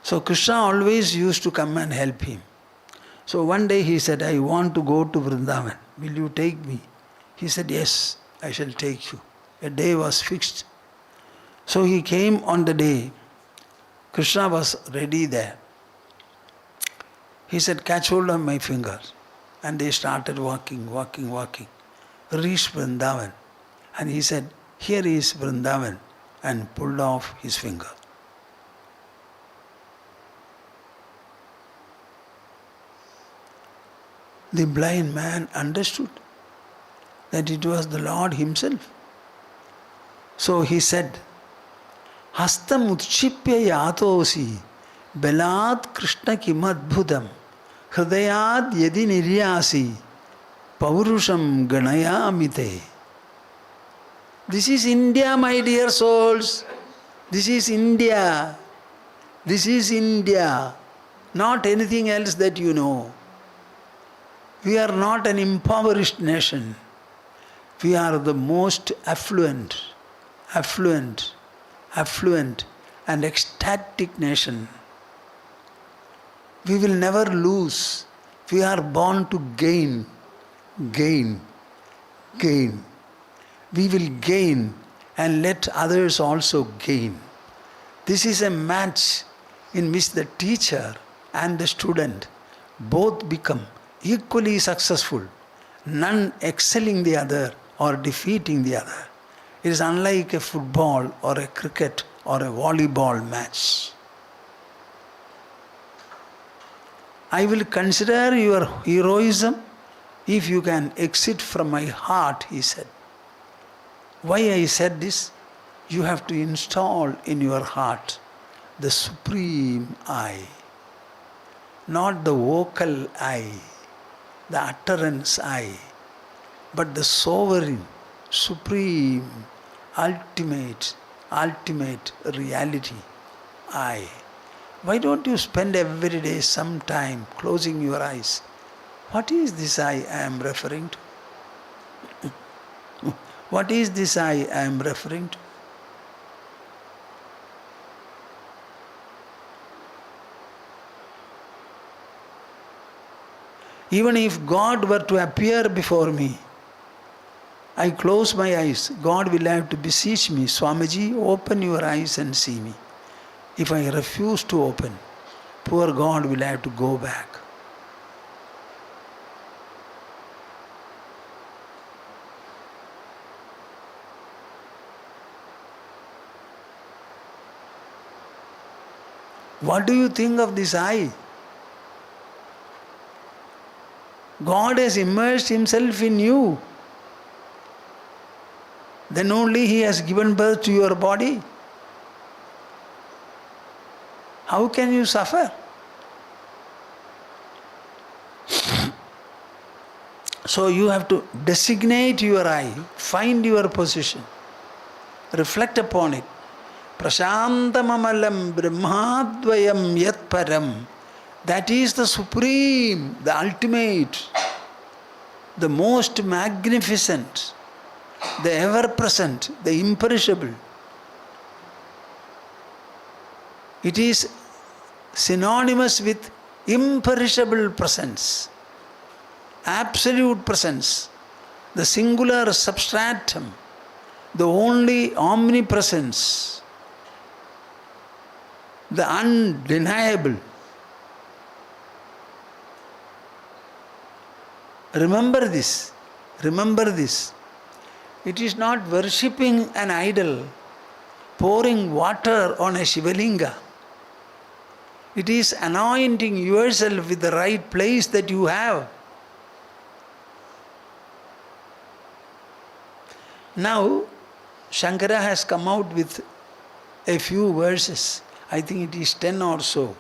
So Krishna always used to come and help him. So one day he said, "I want to go to Vrindavan. Will you take me?" He said, "Yes, I shall take you." A day was fixed. So he came on the day. Krishna was ready there. He said, catch hold of my fingers. And they started walking. Reached Vrindavan. And he said, here is Vrindavan. And pulled off his finger. The blind man understood that it was the Lord himself. So he said, Hastam utshipya yatosi belat Krishna kimadbhudam hridayad yadi niryasi paurusham ganayamite. This is India, my dear souls. This is India. This is India. Not anything else that you know. We are not an impoverished nation. We are the most affluent and ecstatic nation. We will never lose. We are born to gain. We will gain and let others also gain. This is a match in which the teacher and the student both become equally successful, none excelling the other or defeating the other. It is unlike a football or a cricket or a volleyball match. I will consider your heroism if you can exit from my heart, he said. Why I said this? You have to install in your heart the supreme I, not the vocal I, the utterance I, but the sovereign, supreme, ultimate reality I. Why don't you spend every day some time closing your eyes? What is this I am referring to? What is this I am referring to? Even if God were to appear before me, I close my eyes, God will have to beseech me, Swamiji, open your eyes and see me. If I refuse to open, poor God will have to go back. What do you think of this I? God has immersed himself in you. Then only he has given birth to your body. How can you suffer? So you have to designate your I, find your position, reflect upon it. Prashantamamalam brahmadvayam yat param. That is the supreme, the ultimate, the most magnificent, the ever-present, the imperishable. It is synonymous with imperishable presence, absolute presence, the singular substratum, the only omnipresence, the undeniable. Remember this. It is not worshipping an idol, pouring water on a Shivalinga. It is anointing yourself with the right place that you have. Now, Shankara has come out with a few verses. I think it is 10 or so.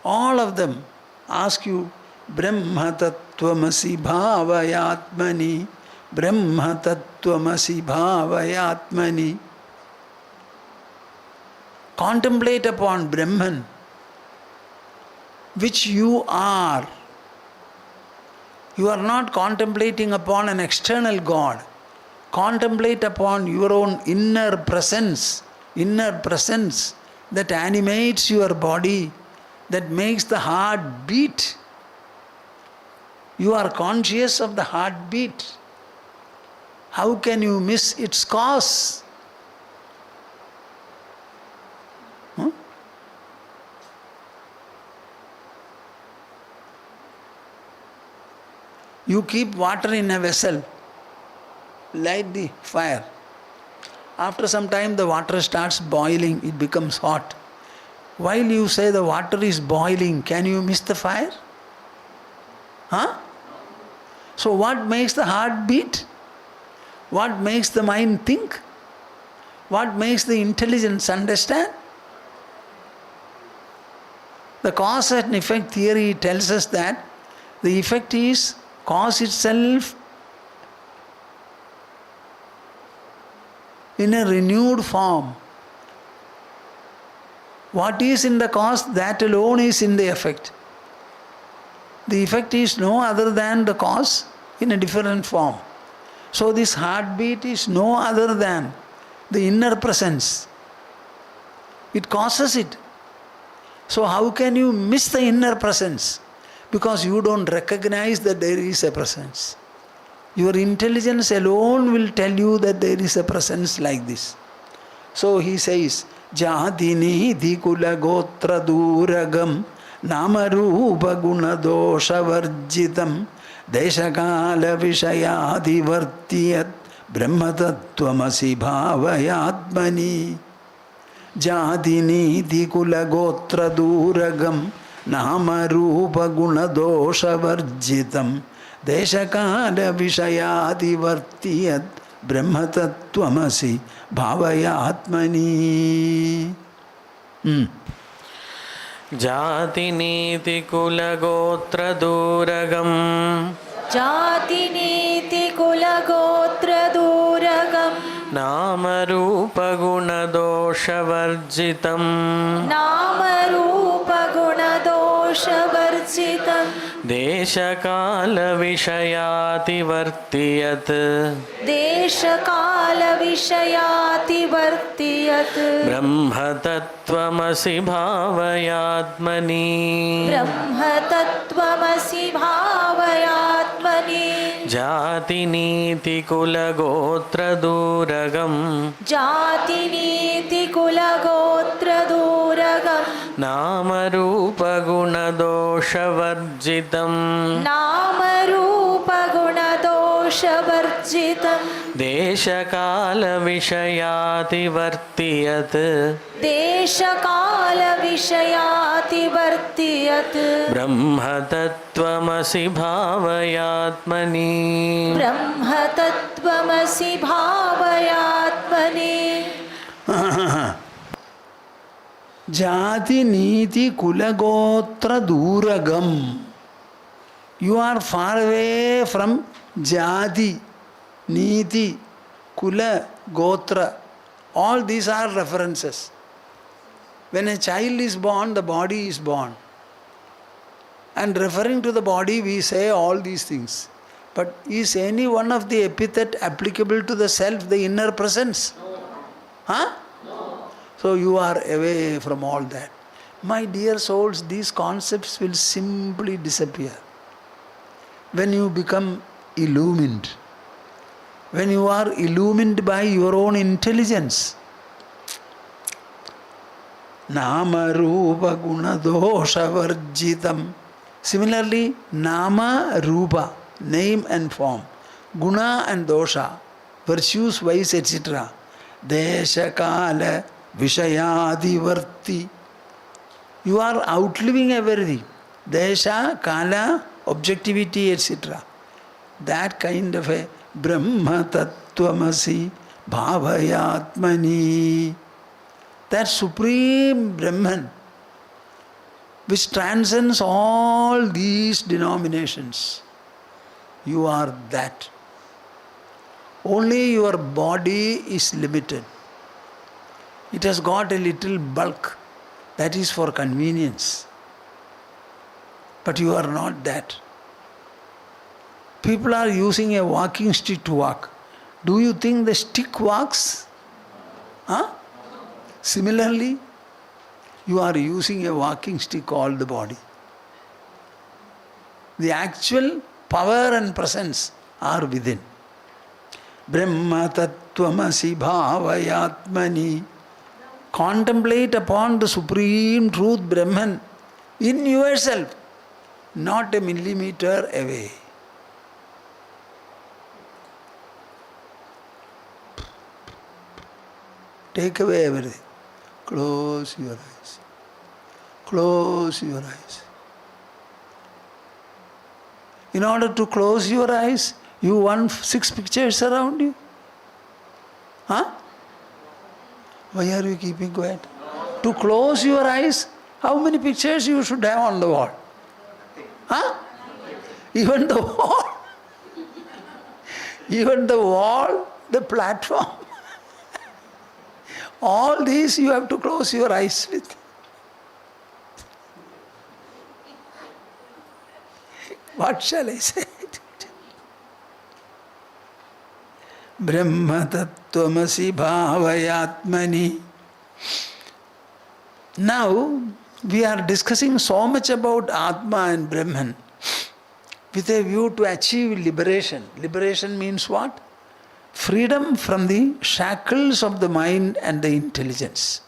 All of them ask you, Brahma Tattvamasi Bhavayatmani, Brahma Tattvamasi Bhavayatmani. Contemplate upon Brahman, which you are. You are not contemplating upon an external God. Contemplate upon your own inner presence that animates your body, that makes the heart beat. You are conscious of the heartbeat. How can you miss its cause? You keep water in a vessel, light the fire. After some time the water starts boiling, it becomes hot. While you say the water is boiling, can you miss the fire? Huh? So what makes the heart beat? What makes the mind think? What makes the intelligence understand? The cause and effect theory tells us that the effect is cause itself in a renewed form. What is in the cause, that alone is in the effect. The effect is no other than the cause in a different form. So this heartbeat is no other than the inner presence. It causes it. So how can you miss the inner presence? Because you don't recognize that there is a presence. Your intelligence alone will tell you that there is a presence like this. So he says, Jatini Dikula Gotra Duragam Namarupa Guna Dosha Varjitam Deshakala Vishayadivartiyat Brahmatatvamasi Bhavayatmani Jatini Dikula Gotra Duragam Namarupa Guna Dosha Varjitam Deshakala Vishayadivartiyat Brahmatatvamasi Bhavayatmani. Jati niti kula gotra duragam Jati niti kula gotra duragam Nama rupa guna dosha varjitam Nama rupa guna dosha varjitam Desha kala vishayati vartiyat Desha kala vishayati vartiyat Brahma tattvamasi bhavayatmani Brahma tattvamasi bhavayatmani Jati niti kula gotra duragam Jati niti kula gotra duragam Nama rupa guna dosha varjitam Nama rupa guna dosha varjitam Desha kala vishayati vartiyat Desha kala vishayati vartiyat Brahma tattvamasi bhavayatmani Brahma tattvamasi bhavayatmani Jati Niti Kulagotra Duragam. You are far away from Jati, Niti, Kula, Gotra. All these are references. When a child is born, the body is born. And referring to the body, we say all these things. But is any one of the epithet applicable to the self, the inner presence? No. Huh? No. So you are away from all that. My dear souls, these concepts will simply disappear when you become illumined. When you are illumined by your own intelligence. Nama Rupa Guna Dosha Varjitam. Similarly, Nama Rupa, name and form, Guna and Dosha, virtues, vice, etc. Desha Kala Vishayadi Varti. You are outliving everything. Desha, Kala, objectivity, etc. That kind of a Brahma Tattvamasi Bhavayatmani. That supreme Brahman which transcends all these denominations. You are that. Only your body is limited. It has got a little bulk. That is for convenience. But you are not that. People are using a walking stick to walk. Do you think the stick walks? Huh? Similarly, you are using a walking stick called the body. The actual power and presence are within. Brahma Tattvamasi Bhavayatmani. Contemplate upon the supreme truth Brahman in yourself, not a millimeter away. Take away everything. Close your eyes. Close your eyes. In order to close your eyes, you want 6 pictures around you? Huh? Why are you keeping quiet? To close your eyes, how many pictures you should have on the wall? Huh? Even the wall. Even the wall, the platform. All these you have to close your eyes with. What shall I say? Brahma tattvamasi bhavayatmani. Now, we are discussing so much about Atma and Brahman with a view to achieve liberation. Liberation means what? Freedom from the shackles of the mind and the intelligence.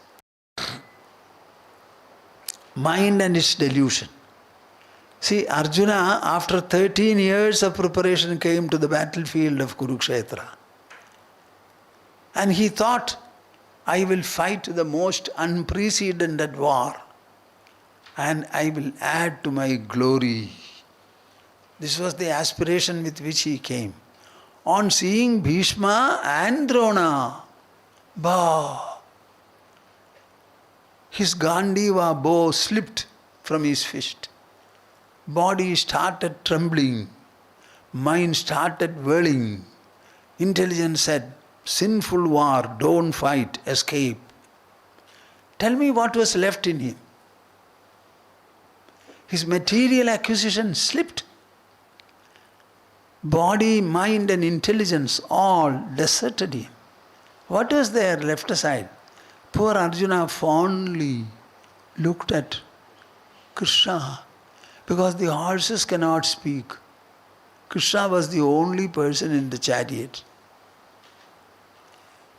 Mind and its delusion. See, Arjuna, after 13 years of preparation, came to the battlefield of Kurukshetra. And he thought, I will fight the most unprecedented war and I will add to my glory. This was the aspiration with which he came. On seeing Bhishma and Drona, his Gandiva bow slipped from his fist. Body started trembling. Mind started whirling. Intelligence said, sinful war, don't fight, escape. Tell me what was left in him. His material acquisition slipped. Body, mind and intelligence all deserted him. What was there left aside? Poor Arjuna fondly looked at Krishna because the horses cannot speak. Krishna was the only person in the chariot.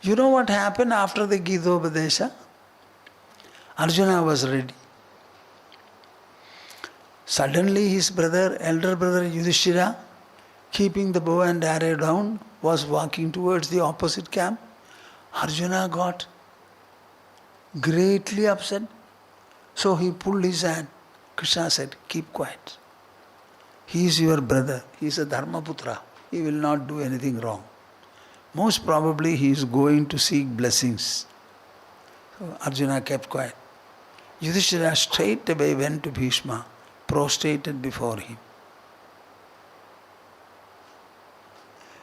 You know what happened after the Gita-upadesha? Arjuna was ready. Suddenly his brother, elder brother Yudhishthira, keeping the bow and arrow down, was walking towards the opposite camp. Arjuna got greatly upset. So he pulled his hand. Krishna said, keep quiet. He is your brother. He is a Dharmaputra. He will not do anything wrong. Most probably he is going to seek blessings. So Arjuna kept quiet. Yudhishthira straight away went to Bhishma, prostrated before him.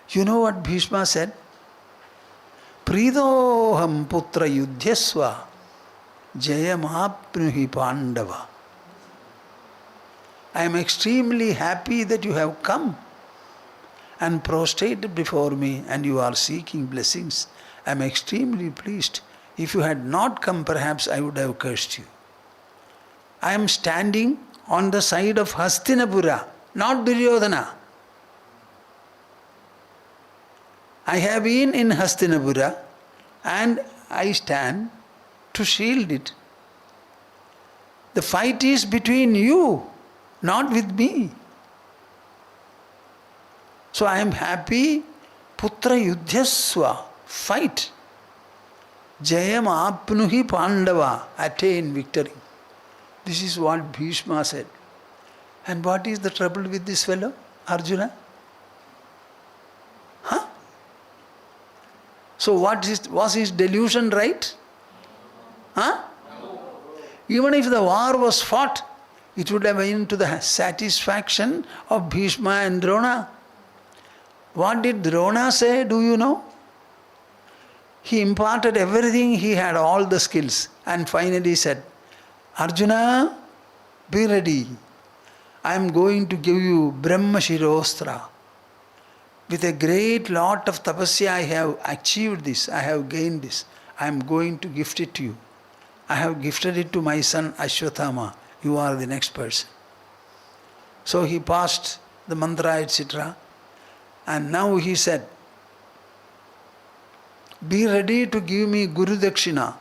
You know what Bhishma said? Pridoham putra yudhyasva jayamapnuhi pandava. I am extremely happy that you have come and prostrated before me and you are seeking blessings. I am extremely pleased. If you had not come, perhaps I would have cursed you. I am standing on the side of Hastinapura, not Duryodhana. I have been in Hastinapura and I stand to shield it. The fight is between you, not with me. So I am happy, putra yudhyasva, fight. Jayam apnuhi pandava, attain victory. This is what Bhishma said. And what is the trouble with this fellow, Arjuna? Huh? So was his delusion right? Huh? Even if the war was fought, it would have been to the satisfaction of Bhishma and Drona. What did Drona say, do you know? He imparted everything, he had all the skills. And finally said, Arjuna, be ready. I am going to give you Brahma Shirostra. With a great lot of tapasya I have achieved this, I have gained this. I am going to gift it to you. I have gifted it to my son Ashwathama. You are the next person. So he passed the mantra, etc. And now he said, be ready to give me Guru Dakshina.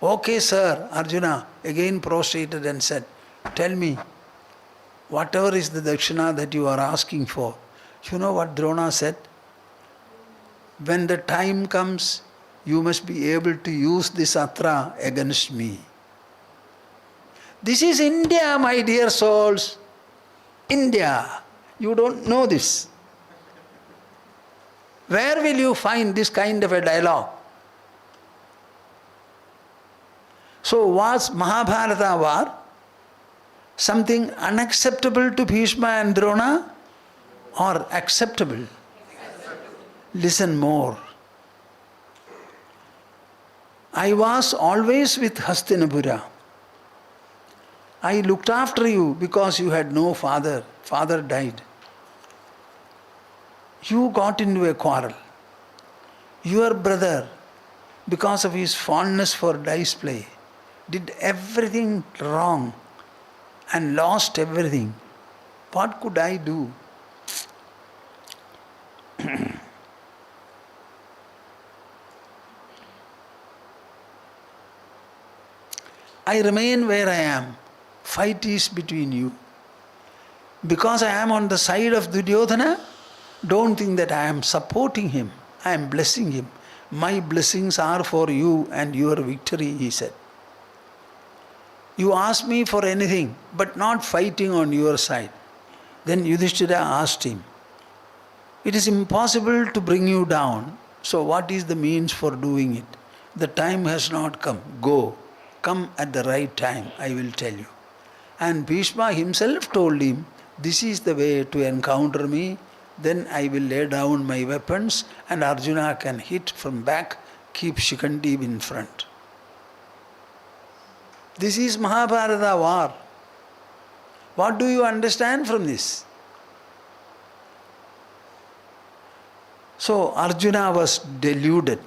Okay, sir. Arjuna again prostrated and said, tell me, whatever is the Dakshina that you are asking for. You know what Drona said? When the time comes, you must be able to use this atra against me. This is India, my dear souls. India. You don't know this. Where will you find this kind of a dialogue? So was Mahabharata war something unacceptable to Bhishma and Drona or acceptable? Listen more. I was always with Hastinapura. I looked after you because you had no father. Father died. You got into a quarrel. Your brother, because of his fondness for dice play, did everything wrong and lost everything. What could I do? I remain where I am. Fight is between you. Because I am on the side of Duryodhana, don't think that I am supporting him. I am blessing him. My blessings are for you and your victory, he said. You ask me for anything, but not fighting on your side. Then Yudhishthira asked him, it is impossible to bring you down, so what is the means for doing it? The time has not come. Go. Come at the right time, I will tell you. And Bhishma himself told him, this is the way to encounter me, then I will lay down my weapons and Arjuna can hit from back, keep Shikhandi in front. This is Mahabharata war. What do you understand from this? So Arjuna was deluded.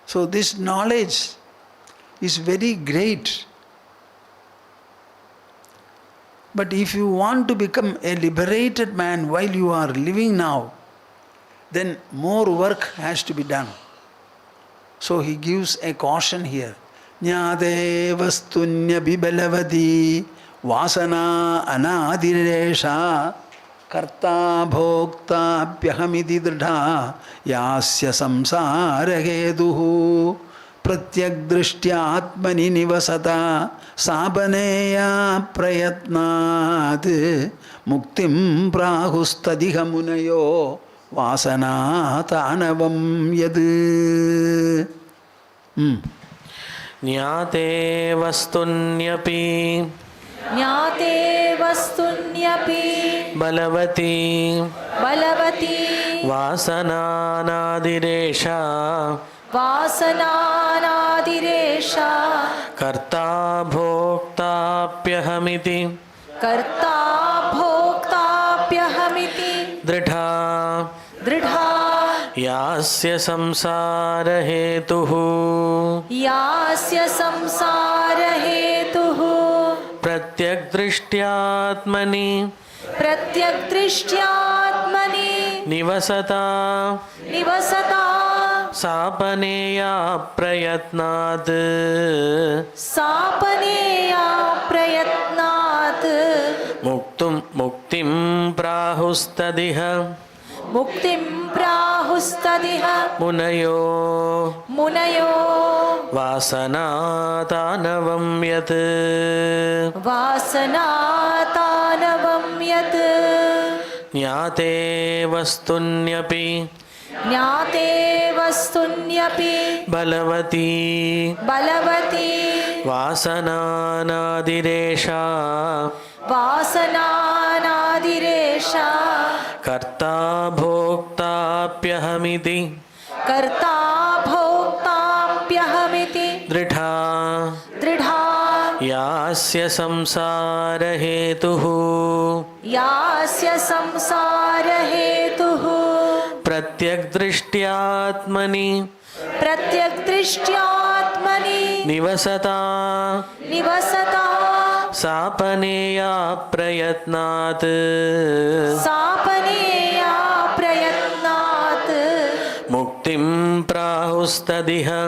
So this knowledge is very great. But if you want to become a liberated man while you are living now, then more work has to be done. So he gives a caution here. Jnate vastunya bibalavati vasana anadiresha karta bhokta pyahamiti dridha yasya samsara heduhu pratyak drishtya atmani nivasata sabaneya prayatnat muktim prahustadiha munayo vasana tanavam yad. Jnate vastunyapi balavati vasananadiresha karta bhoktapyahamiti dridha yasya samsara hetuhu pratyak drishtyaatmani nivasata sapaneya prayatnat muktim prahustadiha munayo vasanatanavam yat. Jnate vastunyapi balavati vasananadiresha karta bhoktapyahamiti dridha yasya samsara hetuhu pratyak drishtyaatmani nivasata sapaneya prayatnat muktim prahustadiha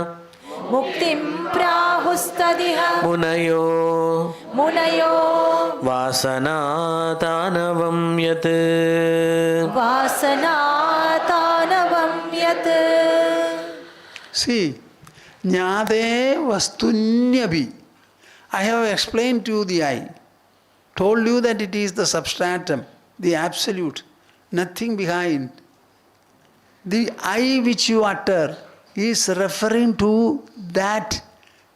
munayo मुनयो वासनातानवं यत् वासनातानवं यत् See, jnade vastunyabi. I have explained to you the I. Told you that it is the substratum, the absolute, nothing behind. The I which you utter is referring to that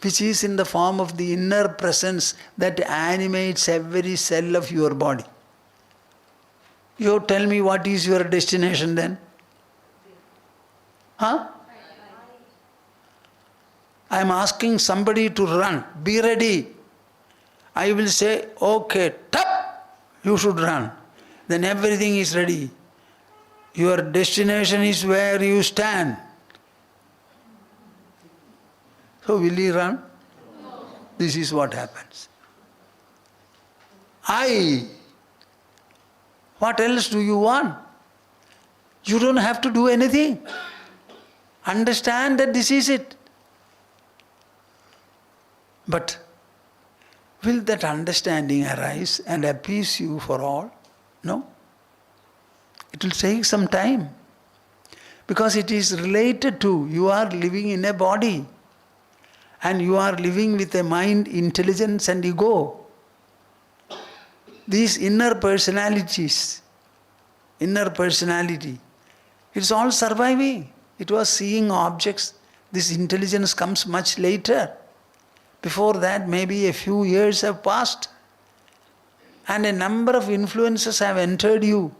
which is in the form of the inner presence that animates every cell of your body. You tell me what is your destination then? Huh? I am asking somebody to run. Be ready. I will say, okay, tap, you should run. Then everything is ready. Your destination is where you stand. So will you run? This is what happens. I. What else do you want? You don't have to do anything. Understand that this is it. But will that understanding arise and appease you for all? No. It will take some time. Because it is related to, you are living in a body. And you are living with a mind, intelligence and ego. These inner personality, it's all surviving. It was seeing objects. This intelligence comes much later. Before that, maybe a few years have passed. And a number of influences have entered you.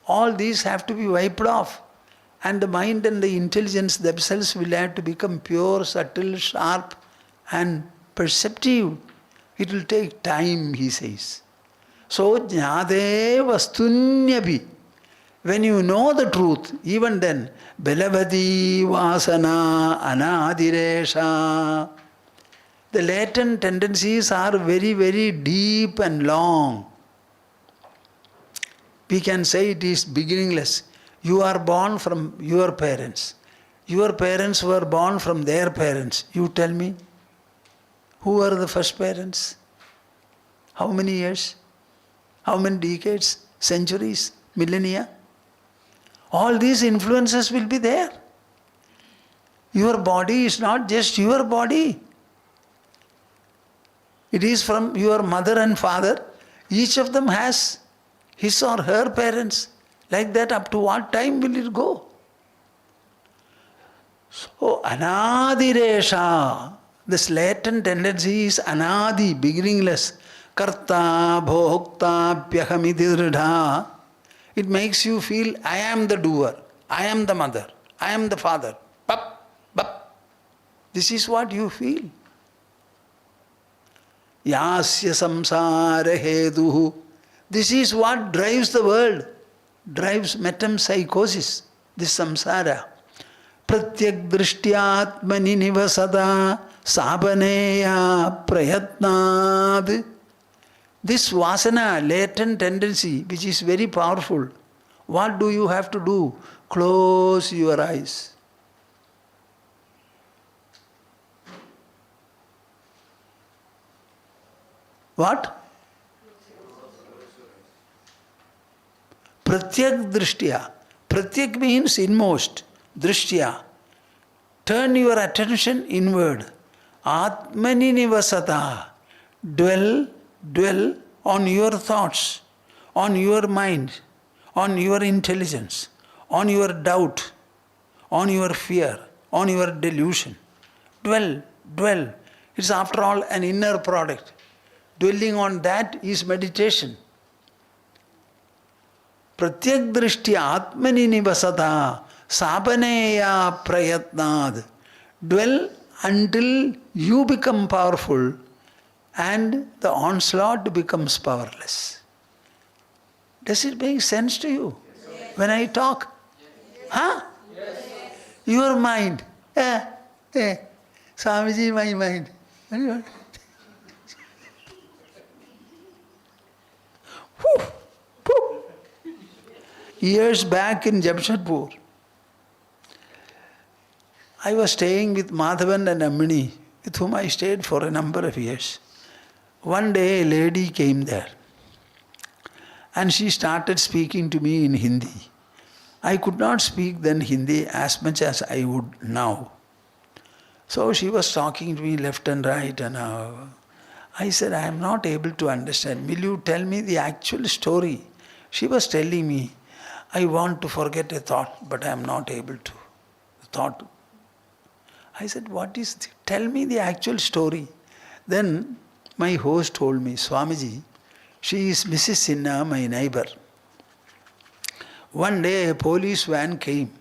All these have to be wiped off. And the mind and the intelligence themselves will have to become pure, subtle, sharp and perceptive. It will take time, he says. So, jnade vastunyabi. When you know the truth, even then, belavati vasana anadiresha. The latent tendencies are very, very deep and long. We can say it is beginningless. You are born from your parents. Your parents were born from their parents. You tell me, who were the first parents? How many years? How many decades? Centuries? Millennia? All these influences will be there. Your body is not just your body. It is from your mother and father. Each of them has his or her parents. Like that, up to what time will it go? So, anadiresha, this latent tendency is anadi, beginningless. Karta, bhokta, pyahamidirdha. It makes you feel, I am the doer, I am the mother, I am the father. Bap, bap. This is what you feel. Yasya samsara heduhu. This is what drives the world, drives metempsychosis, this samsara. Pratyak drishtyatmani nivasada sabaneya prayatnad. This vasana, latent tendency, which is very powerful, what do you have to do? Close your eyes. What? Pratyak drishtya. Pratyak means inmost. Drishtya. Turn your attention inward. Atmani nivasata. Dwell on your thoughts, on your mind, on your intelligence, on your doubt, on your fear, on your delusion. Dwell. It's after all an inner product. Dwelling on that is meditation. Pratyak drishtya atmani nivasata sabaneya prayatnad. Dwell until you become powerful and the onslaught becomes powerless. Does it make sense to you? Yes. When I talk? Yes. Huh? Yes. Your mind. Swamiji, my mind. Years back in Jamshedpur, I was staying with Madhavan and Ammini, with whom I stayed for a number of years. One day a lady came there and she started speaking to me in Hindi. I could not speak then Hindi as much as I would now. So she was talking to me left and right, and I said, I am not able to understand. Will you tell me the actual story? She was telling me, I want to forget a thought, but I am not able to. The thought. I said, what is it? Tell me the actual story. Then my host told me, Swamiji, she is Mrs. Sinha, my neighbor. One day a police van came,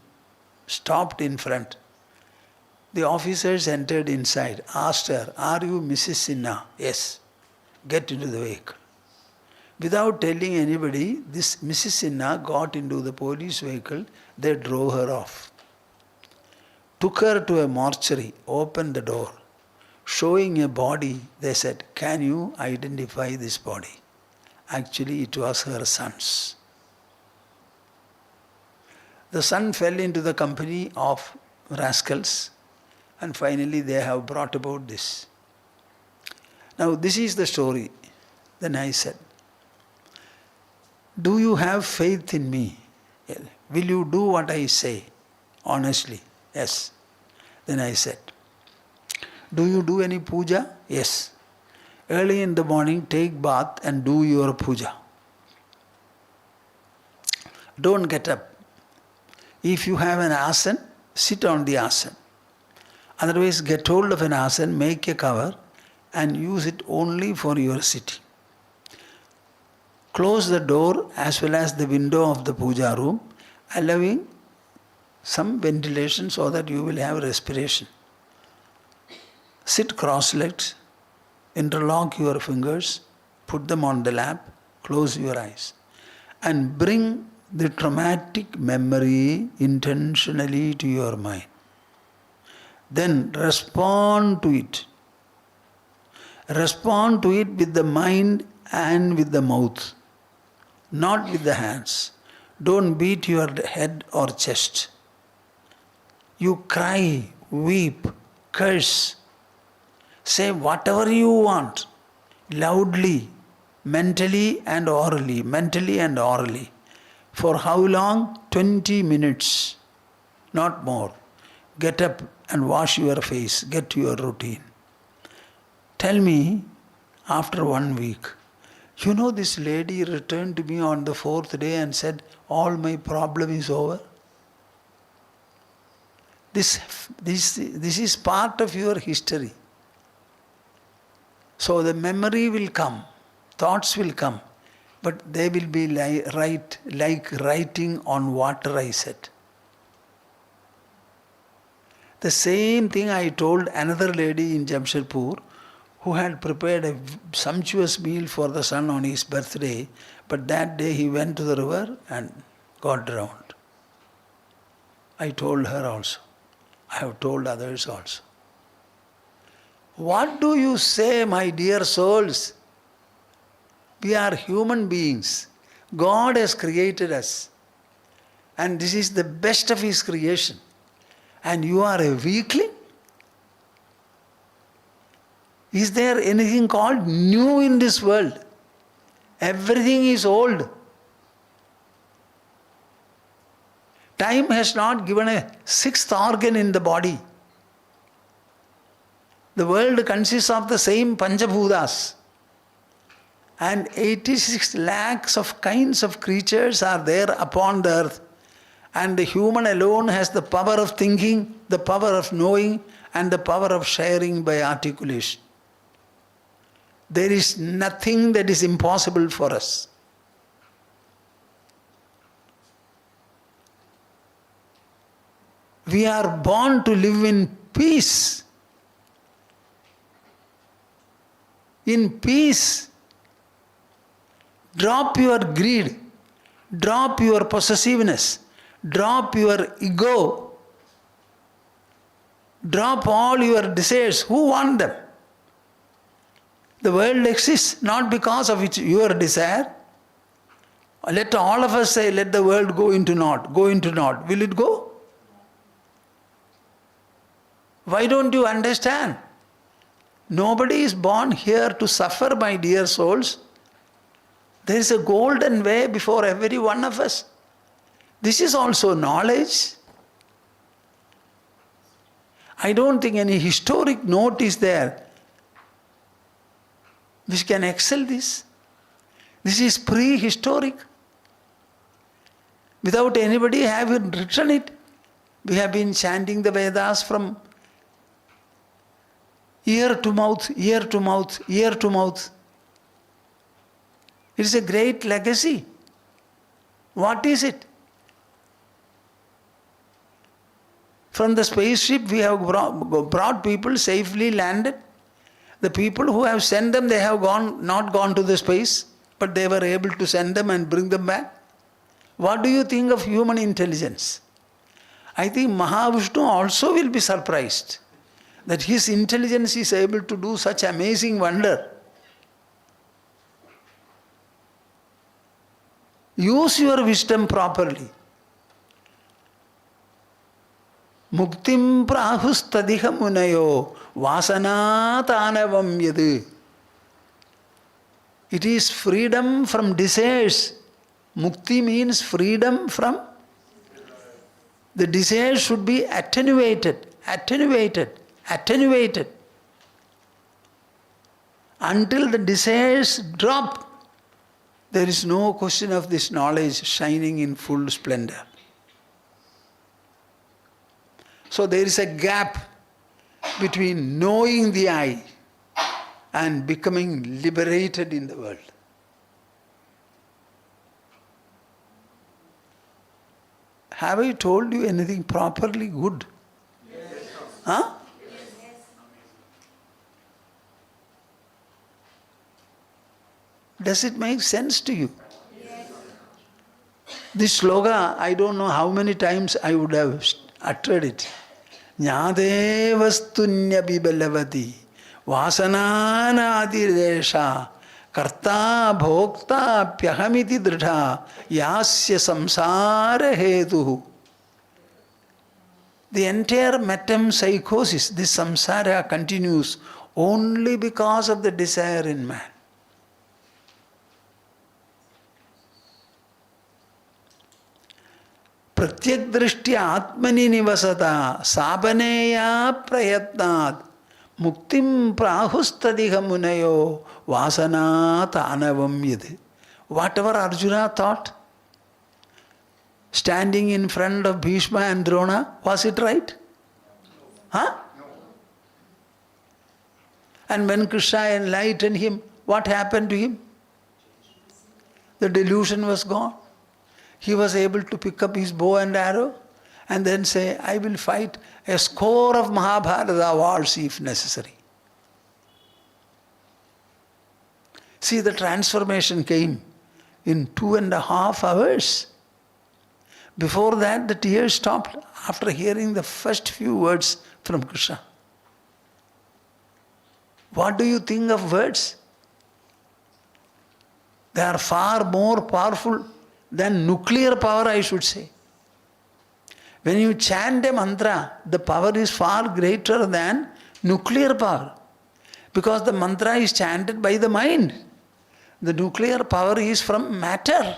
stopped in front. The officers entered inside, asked her, are you Mrs. Sinha? Yes. Get into the vehicle. Without telling anybody, this Mrs. Sinha got into the police vehicle, they drove her off. Took her to a mortuary, opened the door. Showing a body, they said, can you identify this body? Actually, it was her son's. The son fell into the company of rascals, and finally they have brought about this. Now this is the story. Then I said, do you have faith in me? Will you do what I say? Honestly, yes. Then I said, do you do any puja? Yes. Early in the morning, take bath and do your puja. Don't get up. If you have an asan, sit on the asan. Otherwise, get hold of an asan, make a cover and use it only for your sitting. Close the door as well as the window of the puja room, allowing some ventilation so that you will have respiration. Sit cross-legged, interlock your fingers, put them on the lap, close your eyes, and bring the traumatic memory intentionally to your mind. Then respond to it. Respond to it with the mind and with the mouth, not with the hands. Don't beat your head or chest. You cry, weep, curse. Say whatever you want, loudly, mentally and orally, mentally and orally. For how long? 20 minutes, not more. Get up and wash your face, get to your routine. Tell me, after 1 week, you know this lady returned to me on the 4th day and said, all my problem is over. This is part of your history. So the memory will come, thoughts will come, but they will be like writing on water, I said. The same thing I told another lady in Jamshedpur who had prepared a sumptuous meal for the son on his birthday, but that day he went to the river and got drowned. I told her also. I have told others also. What do you say, my dear souls? We are human beings. God has created us. And this is the best of His creation. And you are a weakling? Is there anything called new in this world? Everything is old. Time has not given a sixth organ in the body. The world consists of the same Panchabhutas. And 86 lakhs of kinds of creatures are there upon the earth. And the human alone has the power of thinking, the power of knowing, and the power of sharing by articulation. There is nothing that is impossible for us. We are born to live in peace. In peace. Drop your greed, drop your possessiveness, drop your ego, drop all your desires. Who want them? The world exists not because of your desire. Let all of us say, let the world go into naught, go into naught. Will it go? Why don't you understand? Nobody is born here to suffer, my dear souls. There is a golden way before every one of us. This is also knowledge. I don't think any historic note is there which can excel this. This is prehistoric. Without anybody having written it, we have been chanting the Vedas from ear to mouth, ear to mouth, ear to mouth. It is a great legacy. What is it? From the spaceship we have brought people safely landed. The people who have sent them, they have not gone to the space, but they were able to send them and bring them back. What do you think of human intelligence? I think Mahavishnu also will be surprised that his intelligence is able to do such amazing wonder. Use your wisdom properly. Muktim prahustadiha munayo vasanatanavam yadu. It is freedom from desires. Mukti means freedom from. The desires should be attenuated, attenuated, attenuated. Until the desires drop, there is no question of this knowledge shining in full splendor. So there is a gap between knowing the I and becoming liberated in the world. Have I told you anything properly good? Yes. Huh? Yes. Does it make sense to you? Yes. This sloka, I don't know how many times I would have uttered it. Jnadevastunya bibalavati vasananadirdesha karta bhokta pyahamiti dridha yasya samsara hetuhu. The entire metempsychosis, this samsara continues only because of the desire in man. Pratyak drishtya atmani nivasata sabaneya prayatnat muktim prahustadiha munayo vasanat anavam yad. Whatever Arjuna thought, standing in front of Bhishma and Drona, was it right? Huh? And when Krishna enlightened him, what happened to him? The delusion was gone. He was able to pick up his bow and arrow and then say, I will fight a score of Mahabharata wars if necessary. See, the transformation came in 2.5 hours. Before that, the tears stopped after hearing the first few words from Krishna. What do you think of words? They are far more powerful than nuclear power, I should say. When you chant a mantra, the power is far greater than nuclear power. Because the mantra is chanted by the mind. The nuclear power is from matter.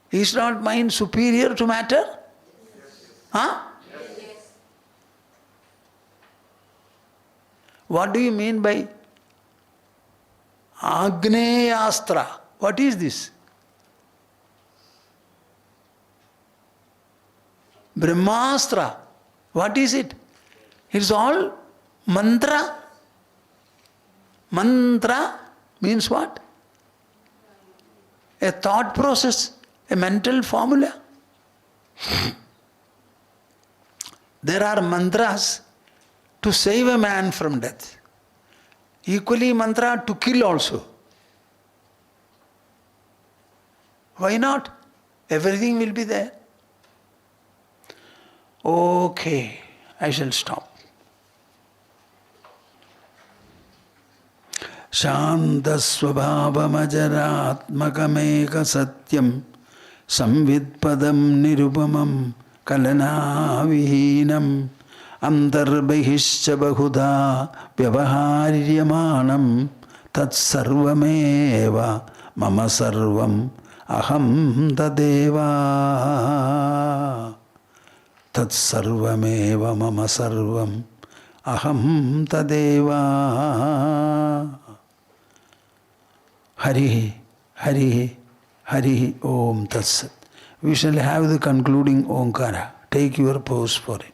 Is not mind superior to matter? Huh? Yes. What do you mean by Agneyastra? What is this? Brahmastra. What is it? It's all mantra. Mantra means what? A thought process, a mental formula. There are mantras to save a man from death. Equally mantra to kill also. Why not? Everything will be there. Okay, I shall stop. Shandasvabhavamajaratmakameka satyam samvidpadam nirupamam kalanavihinam അന്തർബഹിശ്ച ബഹുധാ വ്യവഹാര്യമാണം തത്സർവമേവ മമ സർവം അഹം തദേവ. തത്സർവമേവ മമ സർവം അഹം തദേവ. ഹരി ഹരി ഹരി ഓം തത്സത്. We shall have the concluding Omkara. Take your pose for it.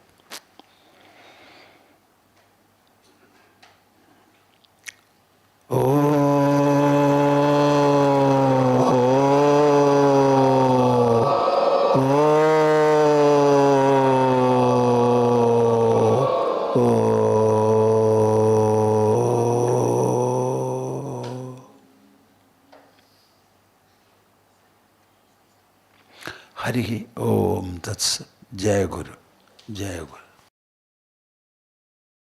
Harihi Om Tats. Jai Guru. Jai Guru.